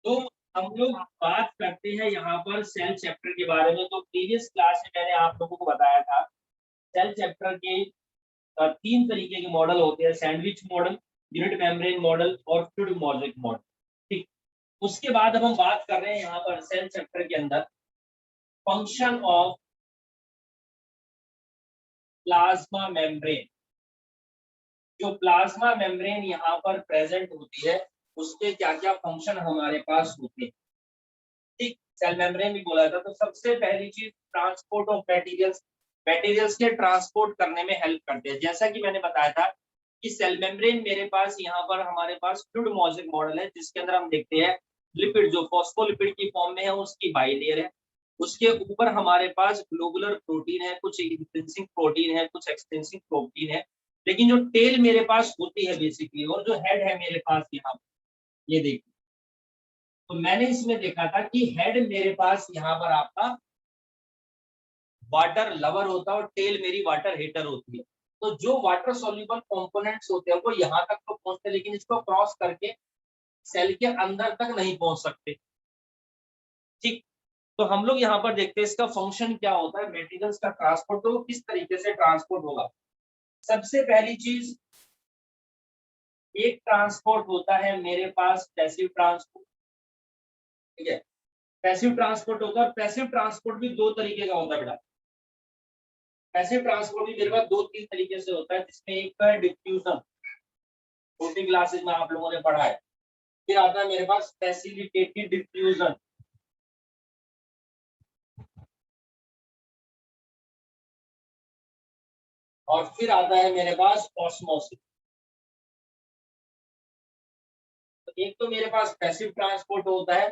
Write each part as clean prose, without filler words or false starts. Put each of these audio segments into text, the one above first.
तो हम लोग बात करते हैं यहाँ पर सेल चैप्टर के बारे में। तो प्रीवियस क्लास में मैंने आप लोगों को बताया था सेल चैप्टर के तीन तरीके के मॉडल होते हैं, sandwich model, unit membrane model और फ्लूइड मोज़ेक मॉडल। ठीक, उसके बाद अब हम बात कर रहे हैं यहाँ पर सेल चैप्टर के अंदर फंक्शन ऑफ प्लाज्मा मेम्ब्रेन। जो प्लाज्मा मेम्ब्रेन यहाँ पर प्रेजेंट होती है उसके क्या क्या फंक्शन हमारे पास होते हैं। ठीक, सेल मेम्ब्रेन भी बोला था। तो सबसे पहली चीज ट्रांसपोर्ट ऑफ मटेरियल्स, मटेरियल्स के ट्रांसपोर्ट करने में हेल्प करते हैं। जैसा कि मैंने बताया था कि सेल मेम्ब्रेन मेरे पास यहाँ पर हमारे पास फ्लूइड मोज़ेक मॉडल है, जिसके अंदर हम देखते हैं लिपिड जो फॉस्फोलिपिड की फॉर्म में है उसकी बाइलेयर है। उसके ऊपर हमारे पास ग्लोबुलर प्रोटीन है, कुछ इंट्रिंसिक प्रोटीन है, कुछ एक्सट्रिंसिक प्रोटीन है। लेकिन जो टेल मेरे पास होती है बेसिकली, और जो हेड है मेरे पास यहाँ ये देखिए, तो मैंने इसमें देखा था कि हेड मेरे पास यहाँ पर आपका वाटर लवर होता है और टेल मेरी वाटर हीटर होती है। तो जो वाटर सॉल्युबल कंपोनेंट्स होते हैं वो यहाँ तक तो पहुंचते हैं, लेकिन इसको क्रॉस करके सेल के अंदर तक नहीं पहुंच सकते। ठीक, तो हम लोग यहाँ पर देखते हैं इसका फंक्शन क्या होता है, मटेरियल्स का ट्रांसपोर्ट, तो किस तरीके से ट्रांसपोर्ट होगा। सबसे पहली चीज, एक ट्रांसपोर्ट होता है मेरे पास पैसिव ट्रांसपोर्ट। ठीक है, पैसिव ट्रांसपोर्ट होता है। पैसिव ट्रांसपोर्ट भी दो तरीके का होता है बेटा। पैसिव ट्रांसपोर्ट भी मेरे पास दो तीन तरीके से होता है, जिसमें एक है डिफ्यूजन, छोटी क्लासेस में आप लोगों ने पढ़ा है। फिर आता है मेरे पास फैसिलिटेटेड डिफ्यूजन, और फिर आता है मेरे पास ऑस्मोसिस। तो एक तो मेरे पास पैसिव ट्रांसपोर्ट होता है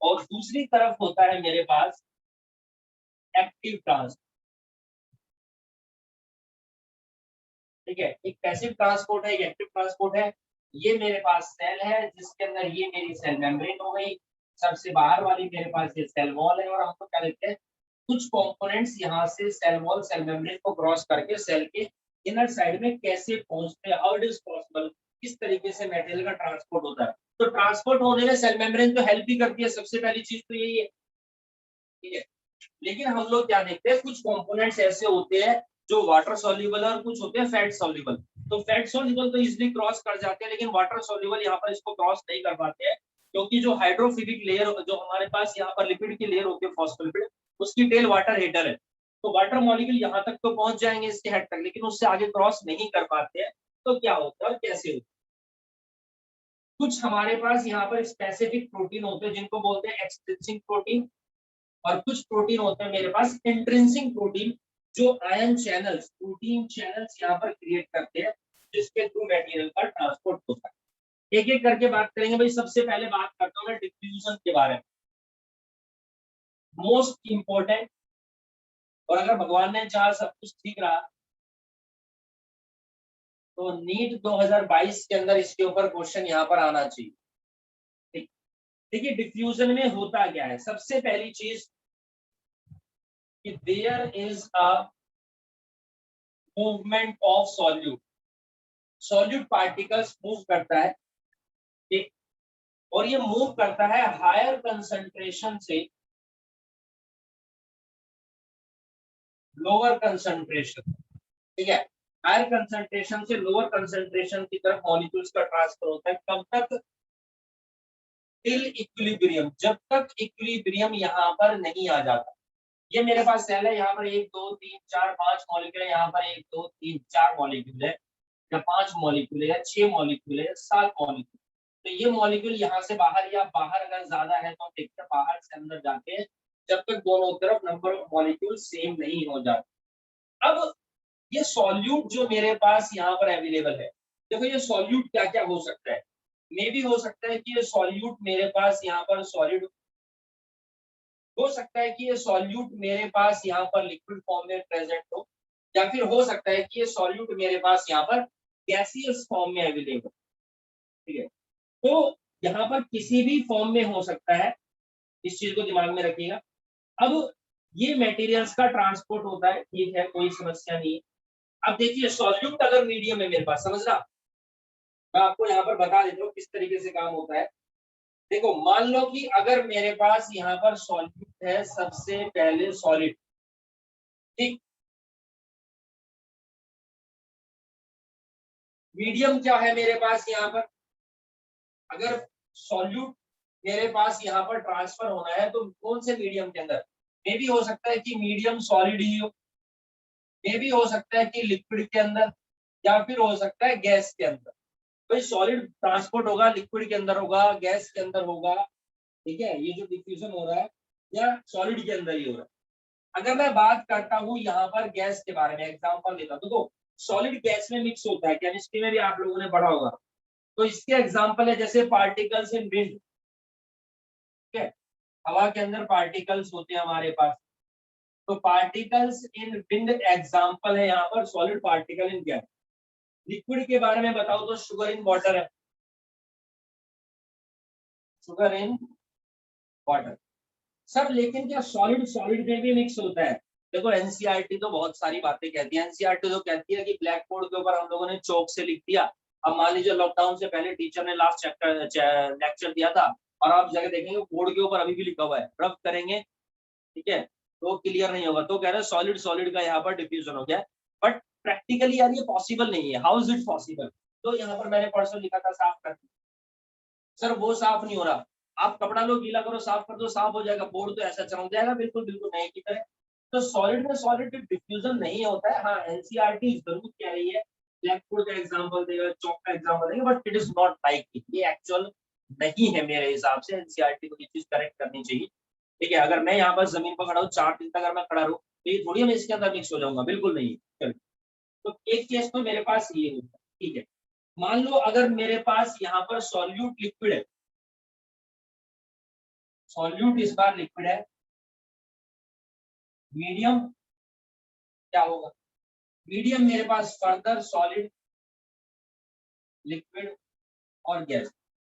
और दूसरी तरफ होता है मेरे पास एक्टिव ट्रांसपोर्ट। ठीक है, एक पैसिव ट्रांसपोर्ट है, एक एक्टिव ट्रांसपोर्ट है। ये मेरे पास सेल है जिसके अंदर ये मेरी सेल मेम्ब्रेन हो गई, सबसे बाहर वाली मेरे पास ये सेल वॉल है, और हम लोग क्या देखते हैं कुछ कंपोनेंट्स यहाँ से सेल वॉल सेल मेम्ब्रेन को क्रॉस करके सेल के इनर साइड में कैसे पहुंचते हैं, हाउ इट इज पॉसिबल, किस तरीके से मटेरियल का ट्रांसपोर्ट होता है। तो ट्रांसपोर्ट होने में सेल मेम्ब्रेन तो हेल्प भी करती है, सबसे पहली चीज तो यही है। ठीक है, लेकिन हम लोग क्या देखते हैं कुछ कंपोनेंट्स ऐसे होते हैं जो वाटर सॉल्युबल है और कुछ होते हैं फैट सॉल्युबल। तो फैट सॉल्युबल तो इजीली क्रॉस कर जाते हैं, लेकिन वाटर सॉल्युबल यहाँ पर इसको क्रॉस नहीं कर पाते हैं, क्योंकि जो हाइड्रोफिलिक लेयर जो हमारे पास यहाँ पर लिपिड की लेयर होती है फॉस्फोलिपिड, उसकी टेल वाटर हीटर है। तो वाटर मॉलिक्यूल यहाँ तक तो पहुंच जाएंगे इसके हेड तक, लेकिन उससे आगे क्रॉस नहीं कर पाते हैं। तो क्या होता है और कैसे होता है, कुछ हमारे पास यहाँ पर स्पेसिफिक प्रोटीन होते हैं जिनको बोलते हैं एक्सट्रिंसिक प्रोटीन, और कुछ प्रोटीन होते हैं मेरे पास इंट्रिंसिक प्रोटीन, जो आयन चैनल्स प्रोटीन चैनल्स यहाँ पर क्रिएट करते हैं, जिसके थ्रू मटेरियल का ट्रांसपोर्ट होता है। एक एक करके बात करेंगे भाई। सबसे पहले बात करता हूँ मैं डिफ्यूजन के बारे में, मोस्ट इंपॉर्टेंट। और अगर भगवान ने चाहा सब कुछ ठीक रहा तो नीट 2022 के अंदर इसके ऊपर क्वेश्चन यहाँ पर आना चाहिए। ठीक, देखिए डिफ्यूजन में होता क्या है। सबसे पहली चीज कि there is a movement of solute, solute particles move करता है। ठीक, और ये मूव करता है हायर कंसंट्रेशन से लोअर कंसंट्रेशन। ठीक है, हायर कंसंट्रेशन से लोअर कंसंट्रेशन की तरफ मॉलिक्यूल्स का ट्रांसफर होता है। कब तक, टिल इक्विलिब्रियम, जब तक इक्विलिब्रियम यहाँ पर नहीं आ जाता। ये मेरे पास सेल है, यहाँ पर 1 2 3 4 5 मॉलिक्यूल है, यहाँ पर 1 2 3 4 मॉलिक्यूल है, या 5 मॉलिक्यूल है, या 6 मॉलिक्यूल है, 7 मॉलिक्यूल। तो ये मॉलिक्यूल यहाँ से बाहर, या बाहर अगर ज्यादा है तो हम देखते हैं बाहर से अंदर जाके, जब तक दोनों तरफ नंबर ऑफ मॉलिक्यूल सेम नहीं हो जाते। अब ये सॉल्यूट जो मेरे पास यहाँ पर अवेलेबल है, देखो ये सॉल्यूट क्या क्या हो सकता है। मे भी हो सकता है कि ये सॉल्यूट मेरे पास यहाँ पर सॉलिड हो सकता है, कि ये सॉल्यूट मेरे पास यहाँ पर लिक्विड फॉर्म में प्रेजेंट हो, या फिर हो सकता है कि ये सॉल्यूट मेरे पास यहाँ पर गैसियस फॉर्म में अवेलेबल। ठीक है, तो यहाँ पर किसी भी फॉर्म में हो सकता है, इस चीज को दिमाग में रखिएगा। अब ये मटेरियल्स का ट्रांसपोर्ट होता है, ठीक है, कोई समस्या नहीं है। अब देखिए सॉल्यूट अगर मीडियम है मेरे पास, समझ रहा, मैं आपको यहाँ पर बता देता हूँ किस तरीके से काम होता है। देखो मान लो कि अगर मेरे पास यहाँ पर सॉल्यूट है, सबसे पहले सॉलिड, ठीक, मीडियम क्या है मेरे पास यहाँ पर, अगर सॉल्यूट मेरे पास यहाँ पर ट्रांसफर होना है तो कौन से मीडियम के अंदर, मे भी हो सकता है कि मीडियम सॉलिड ही हो, मे भी हो सकता है कि लिक्विड के अंदर, या फिर हो सकता है गैस के अंदर। भाई सॉलिड ट्रांसपोर्ट होगा, लिक्विड के अंदर होगा, गैस के अंदर होगा, ठीक है, ये जो डिफ्यूजन हो रहा है या सॉलिड के अंदर ही हो रहा है। अगर मैं बात करता हूँ यहाँ पर गैस के बारे में, एग्जांपल देता हूँ, तो सॉलिड गैस में मिक्स होता है, केमिस्ट्री में भी आप लोगों ने पढ़ा होगा। तो इसके एग्जांपल है जैसे पार्टिकल्स इन विंड, ठीक है, हवा के अंदर पार्टिकल्स होते हैं हमारे पास, तो पार्टिकल्स इन विंड एग्जांपल है यहाँ पर solid particle in gas. Liquid के बारे में बताओ तो शुगर इन वाटर है, शुगर इन वाटर। सर लेकिन क्या सॉलिड सॉलिड में भी मिक्स होता है? देखो एनसीईआरटी तो बहुत सारी बातें कहती है, एनसीईआरटी तो कहती है कि ब्लैक बोर्ड के ऊपर हम लोगों ने चौक से लिख दिया। अब मान लीजिए लॉकडाउन से पहले टीचर ने लास्ट चैप्टर लेक्चर दिया था और आप जगह देखेंगे बोर्ड के ऊपर अभी भी लिखा हुआ है, रब करेंगे, ठीक है, तो क्लियर नहीं होगा, तो कह रहे हैं सॉलिड सॉलिड का यहाँ पर डिफ्यूजन हो गया। बट प्रैक्टिकली यार ये पॉसिबल नहीं है, हाउ इज इट पॉसिबल? तो यहाँ पर मैंने परसों लिखा था साफ कर, सर वो साफ नहीं हो रहा, आप कपड़ा लो गीला करो साफ कर दो साफ हो जाएगा, बोर्ड तो ऐसा चमक जाएगा बिल्कुल बिल्कुल नए की तरह। तो सॉलिड में सॉलिड डिफ्यूजन नहीं होता है। हाँ एनसीईआरटी जरूर कह रही है, ब्लैक बोर्ड का एग्जांपल देगा, चौक का एग्जांपल देगा, but it is not like it, ये एक्चुअल नहीं है मेरे हिसाब से। एनसीईआरटी को ये चीज करेक्ट करनी चाहिए, ठीक है। अगर मैं यहाँ पर जमीन पर खड़ा हूँ 4 दिन तक अगर मैं खड़ा रहूँ तो ये थोड़ी मैं इसके अंदर मिक्स हो जाऊंगा, बिल्कुल नहीं। चलो, तो एक केस तो मेरे पास ये होता है, ठीक है। मान लो अगर मेरे पास यहाँ पर सॉल्यूट लिक्विड है, सॉल्यूट इस बार लिक्विड है, मीडियम क्या होगा, मीडियम मेरे पास फर्दर सॉलिड, लिक्विड और गैस।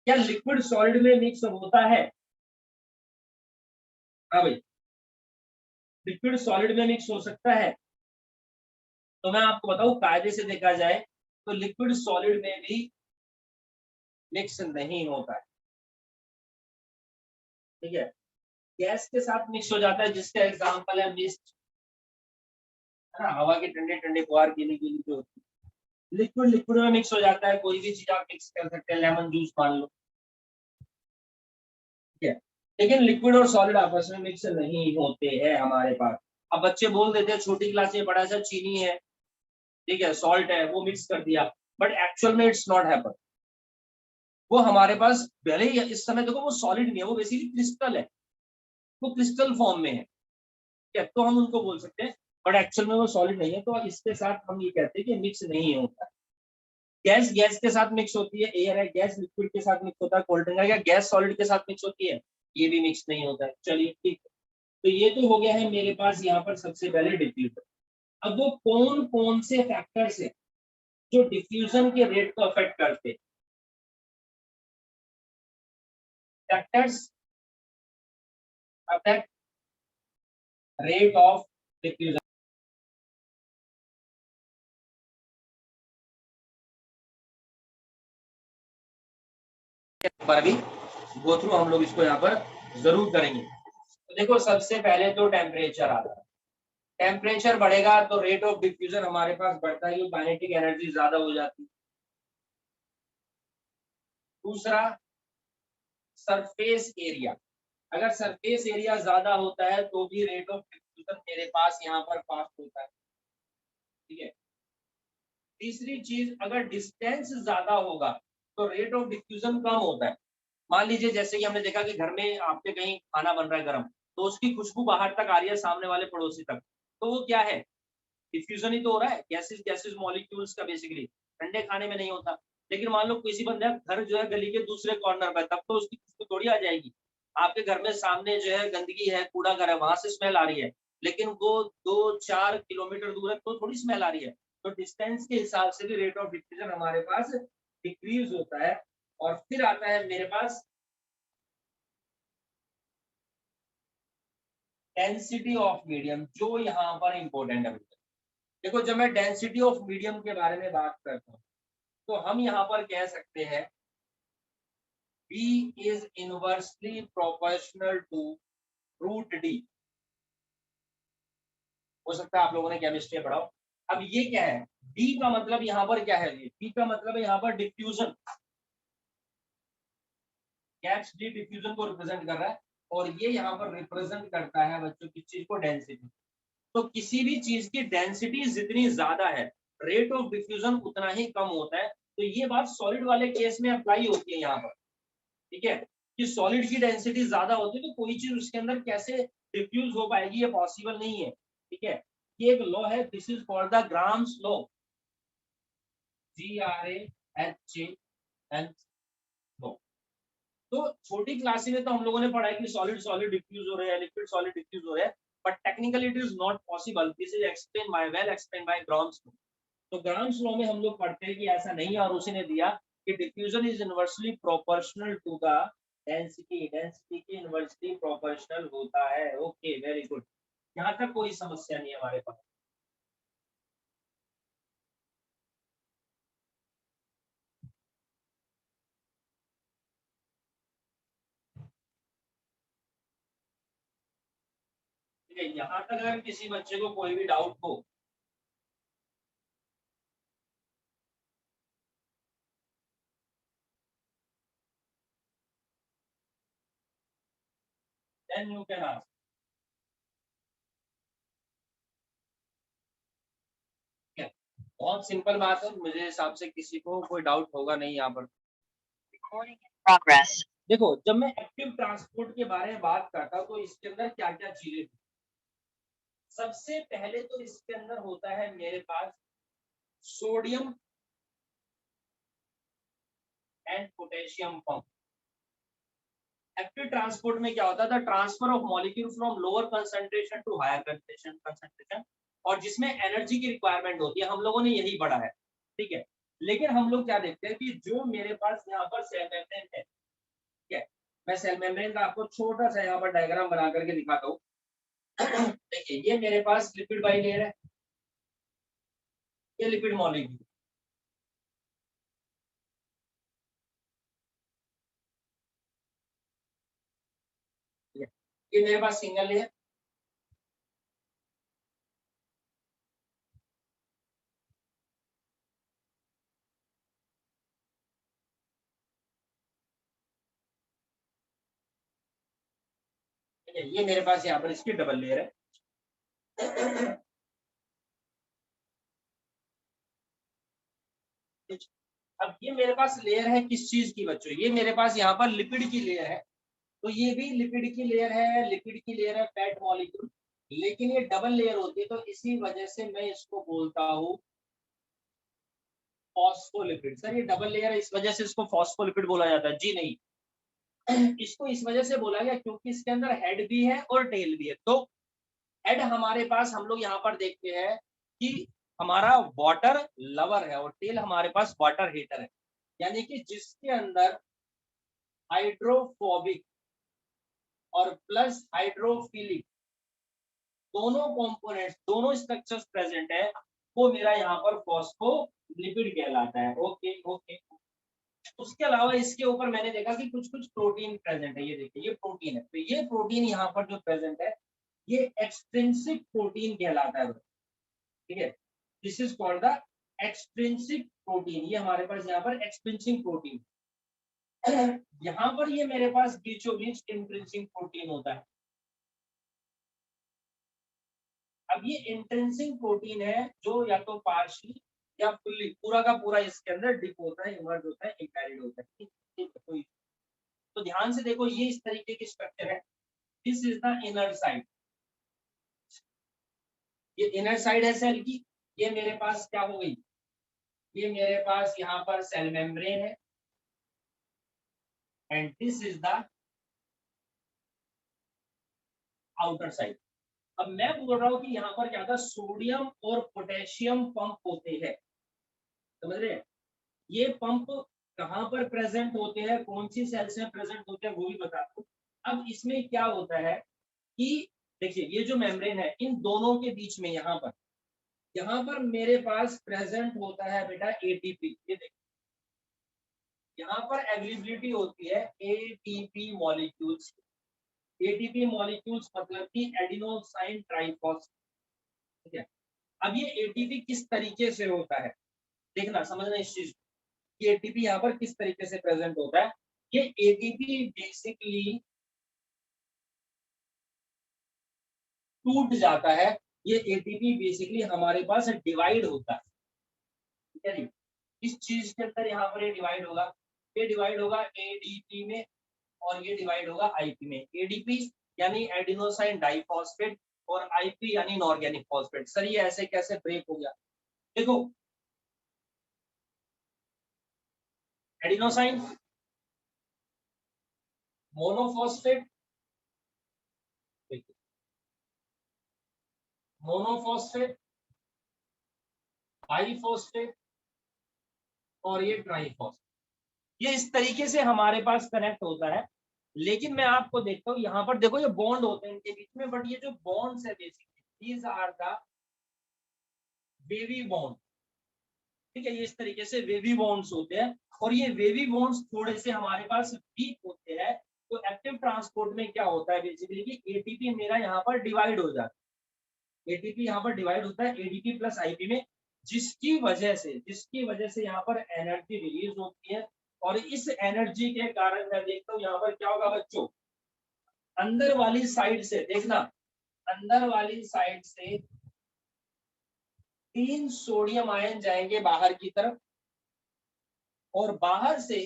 क्या लिक्विड सॉलिड में मिक्स होता है? हाँ भाई, लिक्विड सॉलिड में मिक्स हो सकता है। तो मैं आपको बताऊं कायदे से देखा जाए तो लिक्विड सॉलिड में भी मिक्स नहीं होता है, ठीक है। गैस के साथ मिक्स हो जाता है, जिसका एग्जांपल है मिस्ट, है ना, हवा की ठंडे ठंडे फुहार गीली गीली जो होती है। लिक्विड लिक्विड में मिक्स हो जाता है, कोई भी चीज आप मिक्स कर सकते हैं, लेमन जूस मान लो, ठीक है। लेकिन लिक्विड और सॉलिड आपस में मिक्स नहीं होते हैं हमारे पास। अब बच्चे बोल देते हैं छोटी क्लास में बड़ा सा चीनी है, ठीक है, सॉल्ट है, वो मिक्स कर दिया, बट एक्चुअल में इट्स नॉट हैपन। वो हमारे पास भले ही इस समय देखो वो सॉलिड नहीं है, वो बेसिकली क्रिस्टल है, वो क्रिस्टल फॉर्म में है, ठीक है, तो हम उनको बोल सकते हैं, बट एक्चुअल में वो सॉलिड नहीं है। तो इसके साथ हम ये कहते हैं कि मिक्स नहीं होता। गैस गैस के साथ मिक्स होती है, एयर है, गैस लिक्विड के साथ मिक्स होता है, कोल्ड ड्रिंक है, क्या गैस सॉलिड के साथ मिक्स होती है? ये भी मिक्स नहीं होता है। चलिए ठीक है, तो ये तो हो गया है मेरे पास यहाँ पर सबसे पहले डिफ्यूजन। अब वो कौन कौन से फैक्टर्स है जो डिफ्यूजन के रेट को अफेक्ट करते हैं? Factors affect rate of diffusion पर भी गो थ्रू हम लोग इसको यहाँ पर जरूर करेंगे। तो देखो सबसे पहले तो टेम्परेचर आता है, टेम्परेचर बढ़ेगा तो रेट ऑफ डिफ्यूजन हमारे पास बढ़ता है, काइनेटिक एनर्जी ज्यादा हो जाती है। दूसरा सरफेस एरिया, अगर सरफेस एरिया ज्यादा होता है तो भी रेट ऑफ डिफ्यूजन मेरे पास यहाँ पर फास्ट होता है, ठीक है। तीसरी चीज, अगर डिस्टेंस ज्यादा होगा तो रेट ऑफ डिफ्यूजन कम होता है। मान लीजिए जैसे कि हमने देखा कि घर में आपके कहीं खाना बन रहा है गर्म, तो उसकी खुशबू बाहर तक आ रही है सामने वाले पड़ोसी तक, तो वो क्या है, डिफ्यूजन ही तो हो रहा है, गैसेस गैसेस मॉलिक्यूल्स का बेसिकली। ठंडे खाने में नहीं होता। लेकिन मान लो किसी बंदे का घर जो है गली के दूसरे कॉर्नर पर, तब तो उसकी खुशबू थोड़ी आ जाएगी। आपके घर में सामने जो है गंदगी है, कूड़ा घर है, वहां से स्मेल आ रही है, लेकिन वो 2-4 किलोमीटर दूर है तो थोड़ी स्मेल आ रही है। तो डिस्टेंस के हिसाब से भी रेट ऑफ डिफ्यूजन हमारे पास डिक्रीज होता है। और फिर आता है मेरे पास डेंसिटी ऑफ मीडियम, जो यहाँ पर इंपॉर्टेंट है। देखो जब मैं डेंसिटी ऑफ मीडियम के बारे में बात करता हूँ तो हम यहाँ पर कह सकते हैं B is inversely proportional to root D. हो सकता है आप लोगों ने केमिस्ट्री पढ़ा हो। अब ये क्या है, D का मतलब यहाँ पर क्या है, D का मतलब है यहाँ पर डिफ्यूजन, कैप्स D डिफ्यूजन को रिप्रेजेंट कर रहा है, और ये यहाँ पर रिप्रेजेंट करता है बच्चों किस चीज को, डेंसिटी। तो किसी भी चीज की डेंसिटी जितनी ज्यादा है, रेट ऑफ डिफ्यूजन उतना ही कम होता है। तो ये बात सॉलिड वाले केस में अप्लाई होती है यहाँ पर, ठीक है, कि सॉलिड की डेंसिटी ज्यादा होती है तो कोई चीज उसके अंदर कैसे डिफ्यूज हो पाएगी, ये पॉसिबल नहीं है, ठीक है। ये एक लॉ है, this is called the grams law, GRAHN law. तो छोटी क्लास में तो हम लोगों ने पढ़ा है कि सॉलिड सॉलिड डिफ्यूज हो रहे हैं, लिक्विड सॉलिड डिफ्यूज हो रहे हैं, but technically it is not possible, this is explain by well explain by grams law. तो ग्राम्स लॉ में हम लोग पढ़ते हैं कि ऐसा नहीं है, और उसी ने दिया कि diffusion is inversely proportional to the density, density की इनवर्सली प्रोपोर्शनल होता है। ओके, वेरी गुड, यहाँ तक कोई समस्या नहीं है हमारे पास। ठीक है, यहाँ तक अगर किसी बच्चे को कोई भी डाउट हो, देन यू कैन आस्क। बहुत सिंपल बात है, मुझे हिसाब से किसी को कोई डाउट होगा नहीं यहाँ पर। प्रोग्रेस, देखो जब मैं एक्टिव ट्रांसपोर्ट के बारे में बात करता हूँ तो इसके अंदर क्या क्या चीजें, सबसे पहले तो इसके अंदर होता है मेरे पास sodium and potassium pump. Active transport में क्या होता था, transfer of molecule from lower concentration to higher concentration, और जिसमें एनर्जी की रिक्वायरमेंट होती है, हम लोगों ने यही पढ़ा है, ठीक है। लेकिन हम लोग क्या देखते हैं कि जो मेरे पास यहाँ पर सेल मेम्ब्रेन है, ठीक है, मैं सेल मेम्ब्रेन का आपको छोटा सा यहाँ पर डायग्राम बना करके दिखाता हूँ। देखिए ये मेरे पास लिपिड बाइलेयर है, ये लिपिड मॉलिक्यूल, ये मेरे पास सिंगल लेयर, ये मेरे पास यहाँ पर इसकी डबल लेयर है। अब ये मेरे पास लेयर है किस चीज की बच्चों, ये मेरे पास यहाँ पर लिपिड की लेयर है, तो ये भी लिपिड की लेयर है, लिपिड की लेयर है फैट मॉलिक्यूल, लेकिन ये डबल लेयर होती है, तो इसी वजह से मैं इसको बोलता हूँ फॉस्फोलिपिड। सर ये डबल लेयर है इस वजह से इसको फॉस्फोलिपिड बोला जाता है? जी नहीं, इसको इस वजह से बोला गया क्योंकि इसके अंदर हेड भी है और टेल भी है। तो हेड हमारे पास हम लोग यहाँ पर देखते हैं कि हमारा वाटर लवर है, और टेल हमारे पास वाटर हीटर है, यानी कि जिसके अंदर हाइड्रोफोबिक और प्लस हाइड्रोफिलिक दोनों कंपोनेंट्स, दोनों स्ट्रक्चर्स प्रेजेंट है, वो मेरा यहाँ पर फॉस्फोलिपिड कहलाता है। Okay okay. उसके अलावा इसके ऊपर मैंने देखा कि कुछ कुछ प्रोटीन प्रेजेंट है, ये देखिए ये प्रोटीन है, तो ये प्रोटीन यहाँ पर जो प्रेजेंट है ये एक्सट्रिंसिक प्रोटीन कहलाता है, ठीक है। This is called the extrinsic protein, ये हमारे पास यहाँ पर एक्सट्रिंसिक प्रोटीन। यहाँ पर ये मेरे पास बीचों बीच इंट्रिंसिक प्रोटीन होता है। अब ये इंट्रिंसिक प्रोटीन है जो या तो पार्शली या फुल्ली पूरा का पूरा इसके अंदर डिप होता है, इमर्ज होता है, इम्पैरिड होता है, ठीक है। तो ध्यान से देखो ये इस तरीके की स्ट्रक्चर है, this is the inner side, ये इनर साइड है सेल की। ये मेरे पास क्या हो गई, ये मेरे पास यहाँ पर सेल मेम्ब्रेन है, and this is the outer side. अब मैं बोल रहा हूँ कि यहाँ पर क्या था, सोडियम और पोटेशियम पंप होते हैं, समझ रहे हैं? ये पंप कहाँ पर प्रेजेंट होते हैं, कौन सी सेल्स में प्रेजेंट होते हैं, वो भी बता दो। अब इसमें क्या होता है कि देखिए ये जो मेम्ब्रेन है इन दोनों के बीच में यहाँ पर मेरे पास प्रेजेंट होता है बेटा एटीपी, ये देखिए यहाँ पर अवेलेबिलिटी होती है एटीपी मॉलिक्यूल्स। एटीपी मॉलिक्यूल्स मतलब कि एडिनोसाइन ट्राइफॉस्फेट, ठीक है। अब ये एटीपी किस तरीके से होता है, देखना समझना इस चीज को। ये एटीपी यहाँ पर किस तरीके से प्रेजेंट होता है। ये एटीपी बेसिकली टूट जाता है, ये एटीपी बेसिकली हमारे पास डिवाइड होता है, ठीक है जी। इस चीज के अंदर यहाँ पर ये डिवाइड होगा, ये डिवाइड होगा एडीपी में और ये डिवाइड होगा आईपी में। एडीपी यानी एडिनोसाइन डाइफॉस्फेट और आईपी यानी इनऑर्गेनिक फॉस्फेट। सर ये ऐसे कैसे ब्रेक हो गया, देखो एडिनोसाइन मोनोफॉस्फेट, मोनोफॉस्फेट, बाइफॉस्फेट और ये ट्राइफॉस्फेट, ये इस तरीके से हमारे पास कनेक्ट होता है। लेकिन मैं आपको देखता हूँ यहाँ पर देखो ये बॉन्ड होते हैं इनके बीच में, बट ये जो बॉन्ड्स है basically these are the wavy bond, ठीक है। ये इस तरीके से वेवी बॉन्ड्स होते हैं और ये वेवी बॉन्ड्स थोड़े से हमारे पास वीक होते हैं। तो एक्टिव ट्रांसपोर्ट में क्या होता है बेसिकली कि एटीपी मेरा यहाँ पर डिवाइड हो जाता है, एटीपी यहाँ पर डिवाइड होता है एडीपी प्लस आईपी में, जिसकी वजह से यहाँ पर एनर्जी रिलीज होती है। और इस एनर्जी के कारण मैं देखता हूँ यहाँ पर क्या होगा बच्चों, अंदर वाली साइड से देखना, अंदर वाली साइड से 3 सोडियम आयन जाएंगे बाहर की तरफ और बाहर से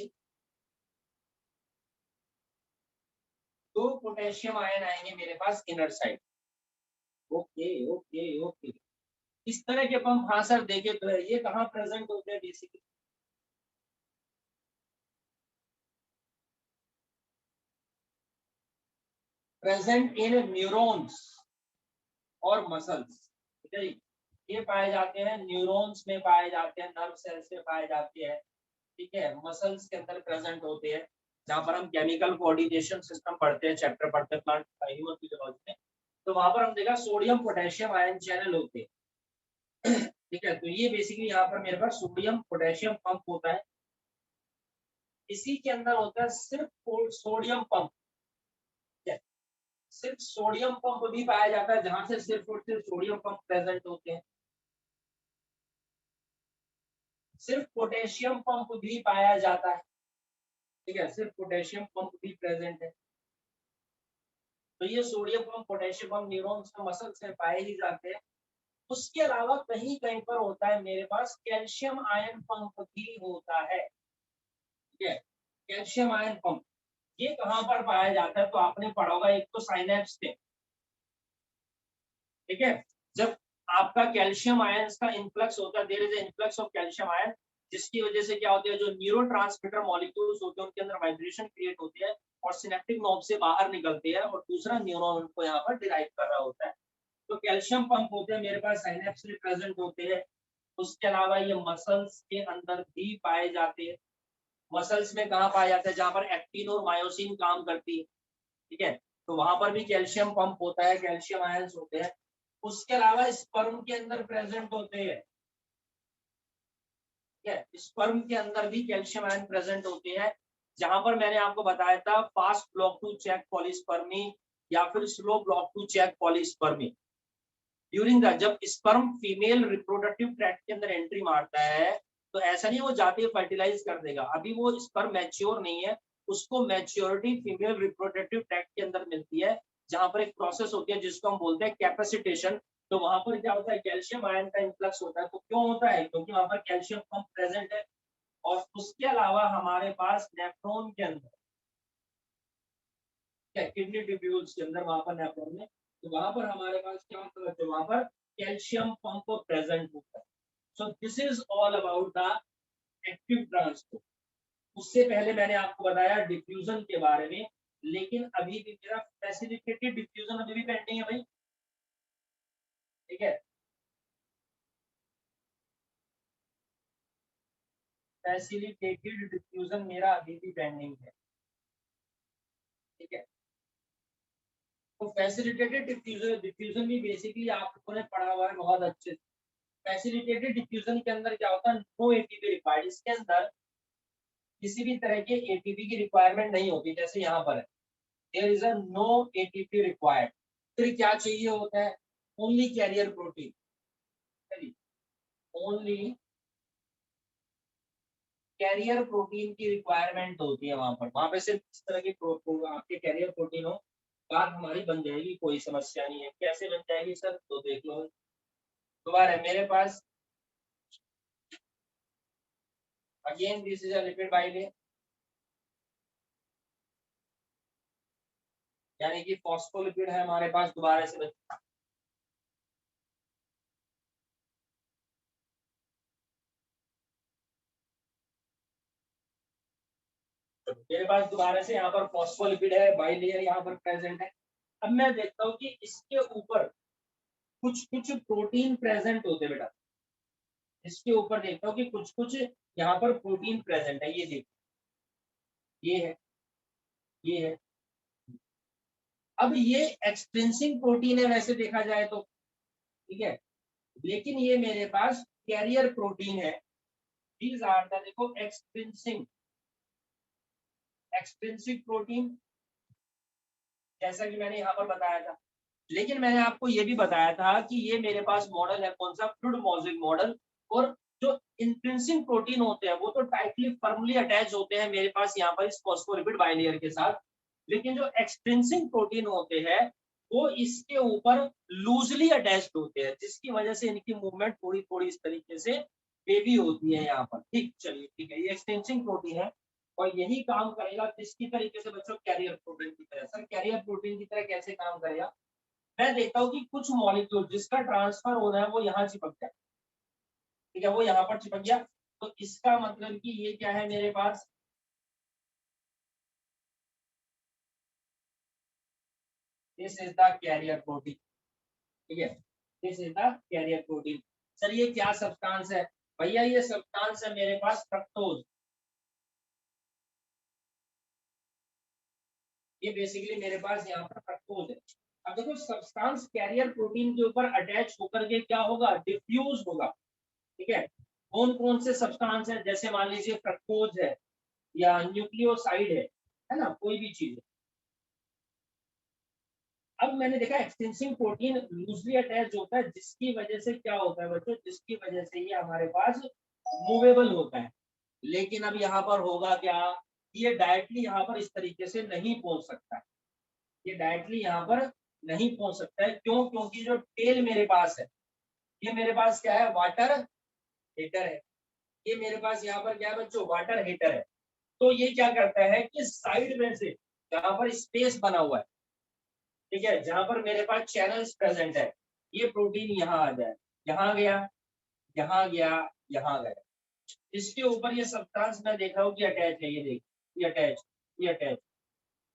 2 पोटेशियम आयन आएंगे मेरे पास inner side. Okay okay okay, इस तरह के पंप हाँ सर देखे तो है, ये कहाँ प्रेजेंट होते हैं बेसिकली, प्रेजेंट इन न्यूरॉन्स और मसल्स, ठीक है। ये पाए जाते हैं न्यूरॉन्स में, पाए जाते हैं नर्व सेल्स में, पाए जाते हैं, ठीक है। मसल्स के अंदर प्रेजेंट होते हैं, जहां पर हम केमिकल कोऑर्डिनेशन सिस्टम पढ़ते हैं, चैप्टर पढ़ते हैं प्लांट ह्यूमन फिजियोलॉजी में, तो वहां पर हम देखा सोडियम पोटेशियम आयन चैनल होते हैं, ठीक है। तो ये बेसिकली यहाँ पर मेरे पास सोडियम पोटेशियम पंप होता है। इसी के अंदर होता है सिर्फ सोडियम पंप, सिर्फ सोडियम पंप भी पाया जाता है जहां से सिर्फ और सिर्फ सोडियम पंप प्रेजेंट होते हैं। सिर्फ पोटेशियम पंप भी पाया जाता है, ठीक है, सिर्फ पोटेशियम पंप भी प्रेजेंट है। तो ये sodium pump potassium pump neurons में मसल से पाए ही जाते हैं। उसके अलावा कहीं कहीं पर होता है मेरे पास कैल्शियम आयन पंप भी होता है, ठीक है। कैल्शियम आयन पंप ये कहाँ पर पाया जाता है, तो आपने पढ़ा होगा, एक तो साइनेप्स में, ठीक है। जब आपका कैल्शियम आयन का इनफ्लक्स होता है, there is influx of calcium ion, जिसकी वजह से क्या होता है, जो न्यूरोट्रांसमीटर मॉलिक्यूल्स होते हैं उनके अंदर वाइब्रेशन क्रिएट होती है और सिनेप्टिक नोब से बाहर निकलती है और दूसरा न्यूरॉन उनको यहाँ पर डिराइव कर रहा होता है। तो कैल्शियम पंप होते हैं मेरे पास, साइनेप्स में प्रेजेंट होते हैं। उसके अलावा ये मसल्स के अंदर भी पाए जाते हैं। मसल्स में कहाँ पाया जाता है, जहाँ पर एक्टिन और मायोसिन काम करती है, ठीक है। तो वहां पर भी कैल्शियम पंप होता है, कैल्शियम आयंस होते हैं। उसके अलावा स्पर्म के अंदर प्रेजेंट होते हैं, ठीक है। स्पर्म के अंदर भी कैल्शियम आयन प्रेजेंट होते हैं, जहां पर मैंने आपको बताया था fast block to check polyspermy या फिर slow block to check polyspermy. During the जब स्पर्म फीमेल रिप्रोडक्टिव ट्रैक्ट के अंदर एंट्री मारता है, तो ऐसा नहीं वो जाके फर्टिलाइज कर देगा, अभी वो स्पर्म मैच्योर नहीं है, उसको मैच्योरिटी फीमेल रिप्रोडक्टिव ट्रैक्ट के अंदर मिलती है, जहां पर एक प्रोसेस होती है जिसको हम बोलते हैं कैपेसिटेशन। तो वहां पर क्या होता है, कैल्शियम आयन का इन्फ्लक्स होता है। तो क्यों होता है, क्योंकि वहां पर कैल्शियम पंप प्रेजेंट है। और उसके अलावा हमारे पास नेफ्रॉन के अंदर, किडनी ट्यूब्यूल्स के अंदर वहां पर नेफ्रॉन में, तो वहां पर हमारे पास क्या होता है, तो वहां पर कैल्शियम पंप प्रेजेंट होता है। सो this is all about the active transport. उससे पहले मैंने आपको बताया डिफ्यूजन के बारे में, लेकिन अभी भी मेरा फैसिलिटेटेड डिफ्यूजन अभी भी पेंडिंग है भाई, ठीक है। फैसिलिटेटेड डिफ्यूजन मेरा अभी भी पेंडिंग है, ठीक है। तो फैसिलिटेटेड डिफ्यूजन डिफ्यूजन भी बेसिकली आप लोगों ने पढ़ा हुआ है बहुत अच्छे से। फैसिलिटेटेड डिफ्यूजन के अंदर क्या होता है, नो एटीपी रिक्वायर्ड, इसके अंदर किसी भी तरह के एटीपी की रिक्वायरमेंट नहीं होती, जैसे यहाँ पर है there is a no ATP required. फिर क्या चाहिए होता है, only carrier protein, only carrier protein की रिक्वायरमेंट होती है वहां पे सिर्फ इस तरह की आपके कैरियर प्रोटीन हो, बात हमारी बन जाएगी, कोई समस्या नहीं है। कैसे बन जाएगी सर, तो देख लो दोबारा मेरे पास again this is a lipid bilayer, यानी कि फॉस्फोलिपिड है हमारे पास, दोबारा से मेरे पास दोबारा से यहाँ पर फॉस्फोलिपिड है, बाइलेयर यहाँ पर प्रेजेंट है। अब मैं देखता हूँ कि इसके ऊपर कुछ कुछ प्रोटीन प्रेजेंट होते बेटा, इसके ऊपर देखता हूँ कि कुछ कुछ यहाँ पर प्रोटीन प्रेजेंट है, ये देखो ये है, ये है। अब ये एक्सट्रिंसिक प्रोटीन है वैसे देखा जाए तो, ठीक है, लेकिन ये मेरे पास कैरियर प्रोटीन है। दीज आर द देखो एक्सट्रिंसिक, एक्सट्रिंसिक प्रोटीन, जैसा कि मैंने यहाँ पर बताया था। लेकिन मैंने आपको ये भी बताया था कि ये मेरे पास मॉडल है कौन सा, फ्लूइड मॉर्फिक मॉडल। और जो इंट्रिंसिक प्रोटीन होते हैं वो तो टाइटली फर्मली अटैच होते हैं मेरे पास यहाँ पर इस फॉस्फोलिपिड बाइलेयर के साथ, लेकिन जो एक्सट्रिंसिक प्रोटीन होते हैं वो इसके ऊपर लूजली अटैच्ड होते हैं, जिसकी वजह से इनकी मूवमेंट थोड़ी थोड़ी इस तरीके से बेबी होती है यहाँ पर। ठीक, चलिए ठीक है, ये एक्सटेंसिंग प्रोटीन है और यही काम करेगा किसकी तरीके से बच्चों, कैरियर प्रोटीन की तरह। सर कैरियर प्रोटीन की तरह कैसे काम करेगा, मैं देखता हूँ कि कुछ मॉलिक्यूल जिसका ट्रांसफर होना है वो यहाँ चिपक गया, ठीक है, वो यहाँ पर चिपक गया, तो इसका मतलब कि ये क्या है मेरे पास, this is the carrier protein, ठीक है, this is the carrier protein. Sir ये क्या सब्सटेंस है, भैया ये सब्सटेंस है मेरे पास फ्रक्टोज, ये बेसिकली मेरे पास यहाँ पर फ्रक्टोज है। अब देखो सब्सटेंस कैरियर प्रोटीन के ऊपर अटैच होकर के क्या होगा, डिफ्यूज होगा, ठीक है। कौन कौन से सब्सटेंस है, जैसे मान लीजिए फ्रक्टोज है या न्यूक्लियोसाइड है ना, कोई भी चीज है। अब मैंने देखा एक्सटेंसिव प्रोटीन लूजली अटैच होता है, जिसकी वजह से क्या होता है बच्चों, जिसकी वजह से ये हमारे पास मूवेबल होता है। लेकिन अब यहाँ पर होगा क्या, ये डायरेक्टली यहाँ पर इस तरीके से नहीं पहुंच सकता है, ये डायरेक्टली यहाँ पर नहीं पहुंच सकता है। क्यों, क्योंकि जो टेल मेरे पास है, ये मेरे पास क्या है, वाटर हीटर है। ये मेरे पास यहाँ पर क्या है बच्चों, वाटर हीटर है। तो ये क्या करता है कि साइड में से जहां पर स्पेस बना हुआ है, ठीक है, जहां पर मेरे पास चैनल्स प्रेजेंट है, ये प्रोटीन यहाँ आ जाए, यहाँ गया, यहाँ गया, यहाँ गया, इसके ऊपर ये सब्सटेंस मैं देख रहा हूँ कि अटैच है, ये देख, ये अटैच, ये अटैच,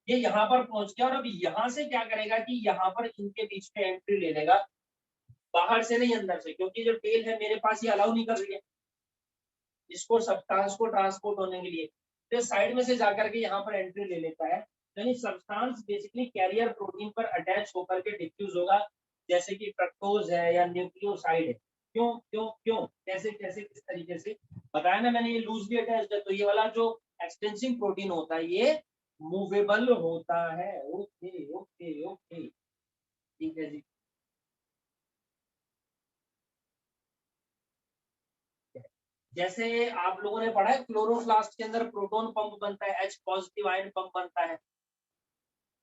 ये यहाँ पर पहुंच गया। और अब यहाँ से क्या करेगा कि यहाँ पर इनके बीच में एंट्री ले लेगा, बाहर से नहीं अंदर से, क्योंकि जो टेल है मेरे पास ये अलाउ नहीं कर रही है इसको सब्सटेंस को ट्रांसपोर्ट होने के लिए, तो साइड में से जाकर के यहाँ पर एंट्री ले लेता है। यानी सब्सटेंस बेसिकली कैरियर प्रोटीन पर अटैच होकर के डिफ्यूज होगा, जैसे कि फ्रक्टोज है या न्यूक्लियोसाइड है। क्यों क्यों क्यों, कैसे कैसे, किस तरीके से बताया ना मैंने, ये लूजली अटैच्ड है, तो ये वाला जो एक्सटेंसिंग प्रोटीन होता है ये मूवेबल होता है। ओके ओके ओके, ठीक है जी। जैसे आप लोगों ने पढ़ा है क्लोरोप्लास्ट के अंदर प्रोटॉन पंप बनता है, H पॉजिटिव आयन पंप बनता है,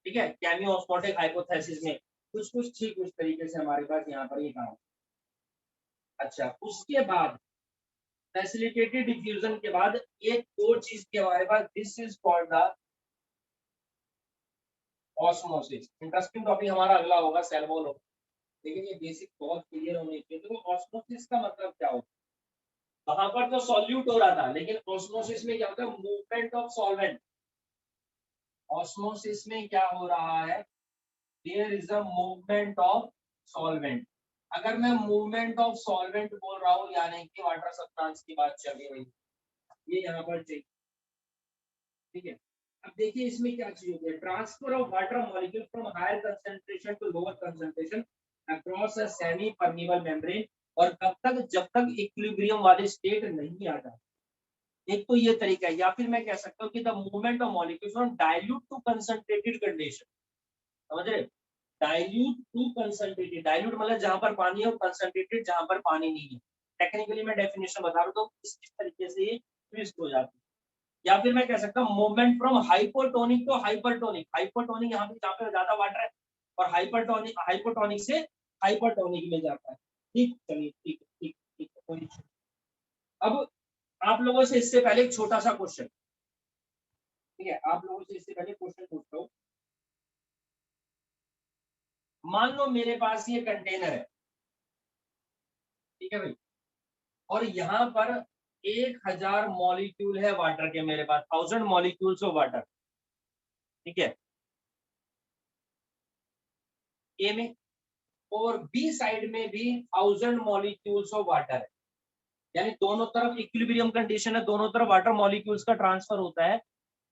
ठीक है, कैमियो ऑस्मोटिक हाइपोथेसिस में कुछ कुछ ठीक उस तरीके से हमारे पास यहाँ पर ये काम। अच्छा, उसके बाद फैसिलिटेटेड डिफ्यूजन के बाद एक और चीज के हमारे पास, this is called the osmosis. Interesting topic हमारा अगला होगा, सेल वॉल होगा, लेकिन ये बेसिक बहुत क्लियर होने चाहिए। तो ऑस्मोसिस का मतलब क्या होता है, वहां पर तो सॉल्यूट हो रहा था, लेकिन ऑस्मोसिस में क्या होता है, मूवमेंट ऑफ सॉल्वेंट। ऑस्मोसिस में क्या हो रहा है, there is a movement of solvent. अगर मैं मूवमेंट ऑफ सॉल्वेंट बोल रहा हूँ, यानी कि वाटर सब्सटेंस की बात चल रही है, ये यहाँ पर चाहिए, ठीक है। अब देखिए इसमें क्या चीज होती है, transfer of water molecule from higher concentration to lower concentration across a semi permeable membrane. और कब तक, जब तक इक्विलिब्रियम वाली स्टेट नहीं आता, एक तो ये तरीका है, या फिर मैं कह सकता हूँ कि the movement of molecules from dilute to concentrated condition, समझ रहे? डाइल्यूट टू कंसंट्रेटेड, डाइल्यूट मतलब जहां पर पानी है, और कंसंट्रेटेड जहां पर पानी नहीं है। टेक्निकली मैं डेफिनेशन बता रहा हूँ, तो इस तरीके से ये ट्विस्ट हो जाती है। या फिर मैं कह सकता हूँ movement from hypotonic to hypertonic, hypotonic यहाँ पे जहाँ पे ज्यादा वाटर है, और हाइपरटोनिक हाइपोटोनिक से हाइपरटोनिक में जाता है। ठीक, चलिए ठीक है, ठीक ठीक है, कोई इशू। अब आप लोगों से इससे पहले एक छोटा सा क्वेश्चन, ठीक है, आप लोगों से इससे पहले क्वेश्चन पूछता हूँ। मान लो मेरे पास ये कंटेनर है, ठीक है भाई, और यहाँ पर 1000 मॉलिक्यूल है वाटर के, मेरे पास 1000 मॉलिक्यूल्स ऑफ वाटर, ठीक है, ए में, और बी साइड में भी 1000 मॉलिक्यूल्स ऑफ वाटर है, यानी दोनों तरफ इक्विलिब्रियम कंडीशन है, दोनों तरफ वाटर मॉलिक्यूल्स का ट्रांसफर होता है।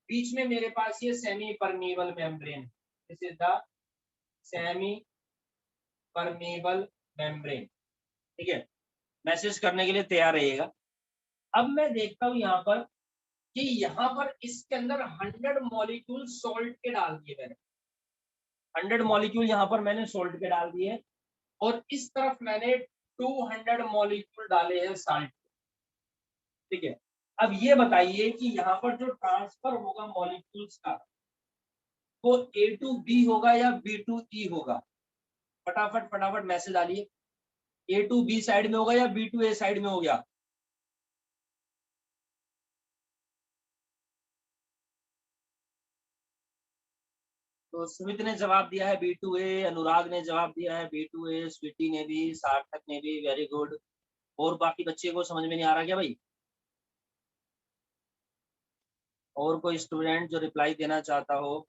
बीच में मेरे पास ये सेमी परमेबल मेम्ब्रेन है, this is the semi permeable membrane, ठीक है, मैसेज करने के लिए तैयार रहिएगा। अब मैं देखता हूं यहाँ पर कि यहाँ पर इसके अंदर 100 मॉलिक्यूल सॉल्ट के डाल दिए मैंने, 100 मॉलिक्यूल यहाँ पर मैंने सॉल्ट के डाल दिए, और इस तरफ मैंने 200 मॉलिक्यूल डाले हैं साल्ट, ठीक है। अब ये बताइए कि यहाँ पर जो ट्रांसफर होगा मॉलिक्यूल्स का, वो ए टू बी होगा या बी टू ई होगा? फटाफट फटाफट मैसेज डालिए, ए टू बी साइड में होगा या बी टू ए साइड में हो गया? तो सुमित ने जवाब दिया है बी टू ए, अनुराग ने जवाब दिया है बी टू ए, स्वीटी ने भी, सार्थक ने भी, वेरी गुड। और बाकी बच्चे को समझ में नहीं आ रहा क्या भाई? और कोई स्टूडेंट जो रिप्लाई देना चाहता हो?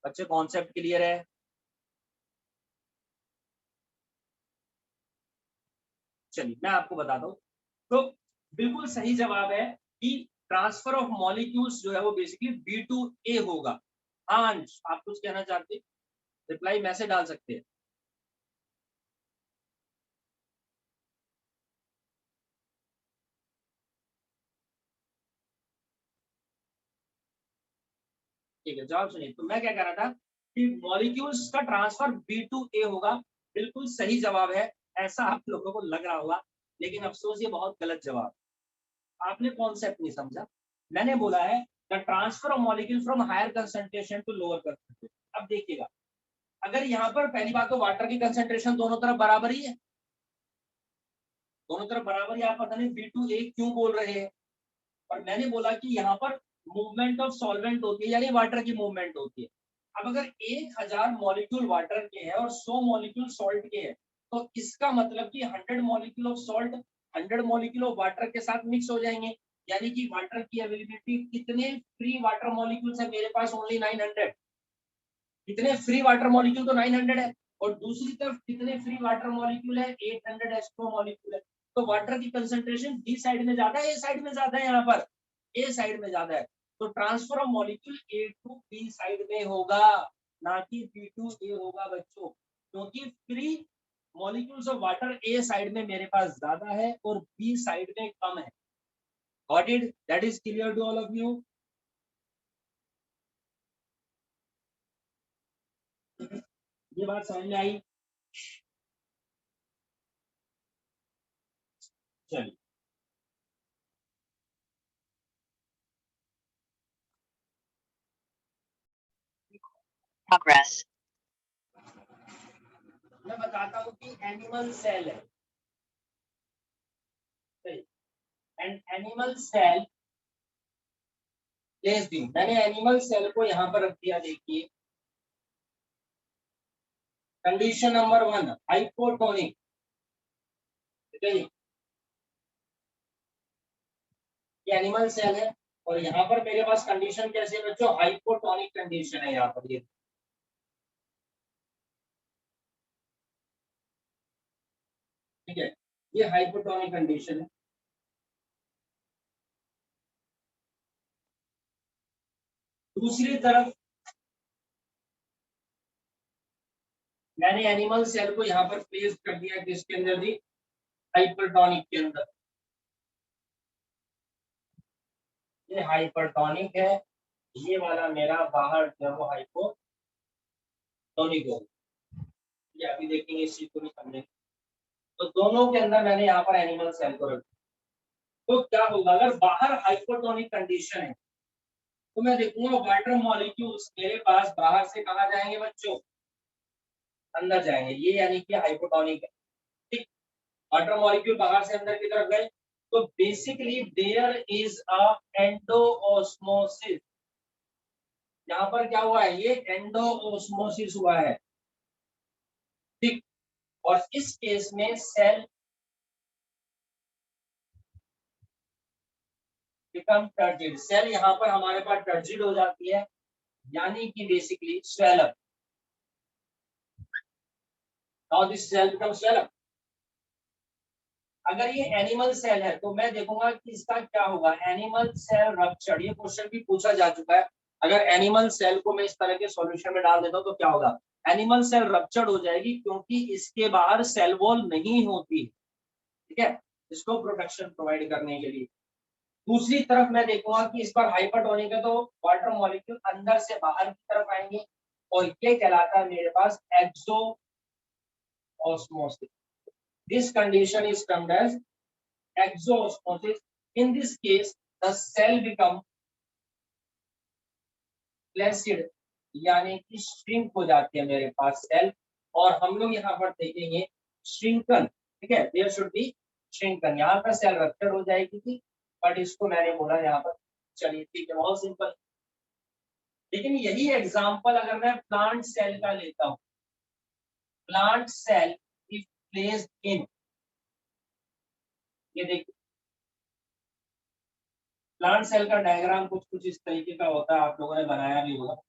बच्चे कॉन्सेप्ट क्लियर है? चलिए मैं आपको बताता हूँ। तो बिल्कुल सही जवाब है कि ट्रांसफर ऑफ मॉलिक्यूल्स जो है वो बेसिकली बी टू ए होगा। हाँ अंश, आप कुछ कहना चाहते हैं? रिप्लाई मैसेज डाल सकते हैं। ठीक है, जवाब सुनिए। तो मैं क्या कह रहा था कि मॉलिक्यूल्स का ट्रांसफर बी टू ए होगा, बिल्कुल सही जवाब है, ऐसा आप लोगों को लग रहा होगा, लेकिन अफसोस ये बहुत गलत जवाब, आपने कॉन्सेप्ट नहीं समझा। मैंने बोला है the transfer of molecule from higher concentration to lower concentration. अब देखिएगा, अगर यहाँ पर पहली बात तो वाटर की कंसंट्रेशन दोनों तरफ बराबर ही है, दोनों तरफ बराबर ही, आप पता नहीं बी टू ए क्यों बोल रहे हैं। और मैंने बोला कि यहाँ पर मूवमेंट ऑफ सॉल्वेंट होती है, यानी वाटर की मूवमेंट होती है। अब अगर 1000 मॉलिक्यूल वाटर के हैं और 100 मॉलिक्यूल सॉल्ट के हैं, तो इसका मतलब कि 100 molecule of salt 100 molecule of water के साथ मिक्स हो जाएंगे, यानी कि वाटर की अवेलेबिलिटी, कितने फ्री वाटर मॉलिक्यूल्स है मेरे पास? ओनली 900। कितने फ्री वाटर मॉलिक्यूल? तो 900 है। और दूसरी तरफ कितने फ्री वाटर मॉलिक्यूल है? 800 H2O मॉलिक्यूल है। तो वाटर की कंसंट्रेशन बी साइड में ज्यादा है, ए साइड में ज्यादा है? यहाँ पर ए साइड में ज्यादा है, तो transfer of molecule A to B side में होगा, ना कि बी टू ए होगा बच्चों, क्योंकि free molecules of water A side में मेरे पास ज्यादा है और बी साइड में कम है। Got it? That is clear to all of you? ये बात समझ में आई? चलिए, प्रोग्रेस मैं बताता हूँ कि एनिमल सेल है, एंड एनिमल सेल प्लेस दी, मैंने एनिमल सेल को यहाँ पर रख दिया। देखिए कंडीशन नंबर 1 हाइपोटोनिक, ठीक है, ये एनिमल सेल है, और यहाँ पर मेरे पास कंडीशन कैसे है बच्चों? हाइपोटोनिक कंडीशन है यहाँ पर, ये ठीक है, ये हाइपोटोनिक कंडीशन है। दूसरी तरफ मैंने एनिमल सेल को यहाँ पर प्लेस कर दिया किसके अंदर दी? हाइपरटोनिक के अंदर, ये हाइपरटोनिक है, ये वाला मेरा बाहर जो है वो हाइपोटोनिक हो, ये अभी देखेंगे इस चीज को भी समझेंगे। तो दोनों के अंदर मैंने यहाँ पर एनिमल सेल को रखा, तो क्या होगा अगर बाहर हाइपोटोनिक कंडीशन है तो मैं देखूंगा वाटर मॉलिक्यूल्स मेरे पास बाहर से कहाँ जाएंगे बच्चों, अंदर जाएंगे, ये यानी कि हाइपोटोनिक है। ठीक, वाटर मॉलिक्यूल बाहर से अंदर की तरफ गए, तो basically there is a endosmosis, यहाँ पर क्या हुआ है, ये एंडोऑस्मोसिस हुआ है। ठीक, और इस केस में सेल बिकम टर्जिड, सेल यहाँ पर हमारे पास टर्जिड हो जाती है, यानी कि basically swell up. Now this cell become swell up. अगर ये एनिमल सेल है तो मैं देखूंगा कि इसका क्या होगा, एनिमल सेल रप्चर, ये क्वेश्चन भी पूछा जा चुका है। अगर एनिमल सेल को मैं इस तरह के सॉल्यूशन में डाल देता हूं तो क्या होगा, एनिमल सेल रप्चर्ड हो जाएगी क्योंकि इसके बाहर सेल वॉल नहीं होती। ठीक है, इसको प्रोटेक्शन प्रोवाइड करने के लिए। दूसरी तरफ मैं देखूंगा कि इस पर हाइपरटोनिक है तो वाटर मॉलिक्यूल अंदर से बाहर की तरफ आएंगे, और ये कहलाता है मेरे पास exosmosis. This condition is termed as exosmosis. In this case, the cell become flaccid, यानी कि श्रिंक हो जाती है मेरे पास सेल, और हम लोग यहाँ पर देखेंगे श्रिंकन। ठीक है, देयर शुड बी श्रिंकन, यहाँ पर सेल रप्चर हो जाएगी थी, बट इसको मैंने बोला यहाँ पर, चलिए ठीक है, बहुत सिंपल। लेकिन यही एग्जांपल अगर मैं प्लांट सेल का लेता हूँ, plant cell if placed in, ये देखिए प्लांट सेल का डायग्राम कुछ कुछ इस तरीके का होता है, आप लोगों ने बनाया भी होगा।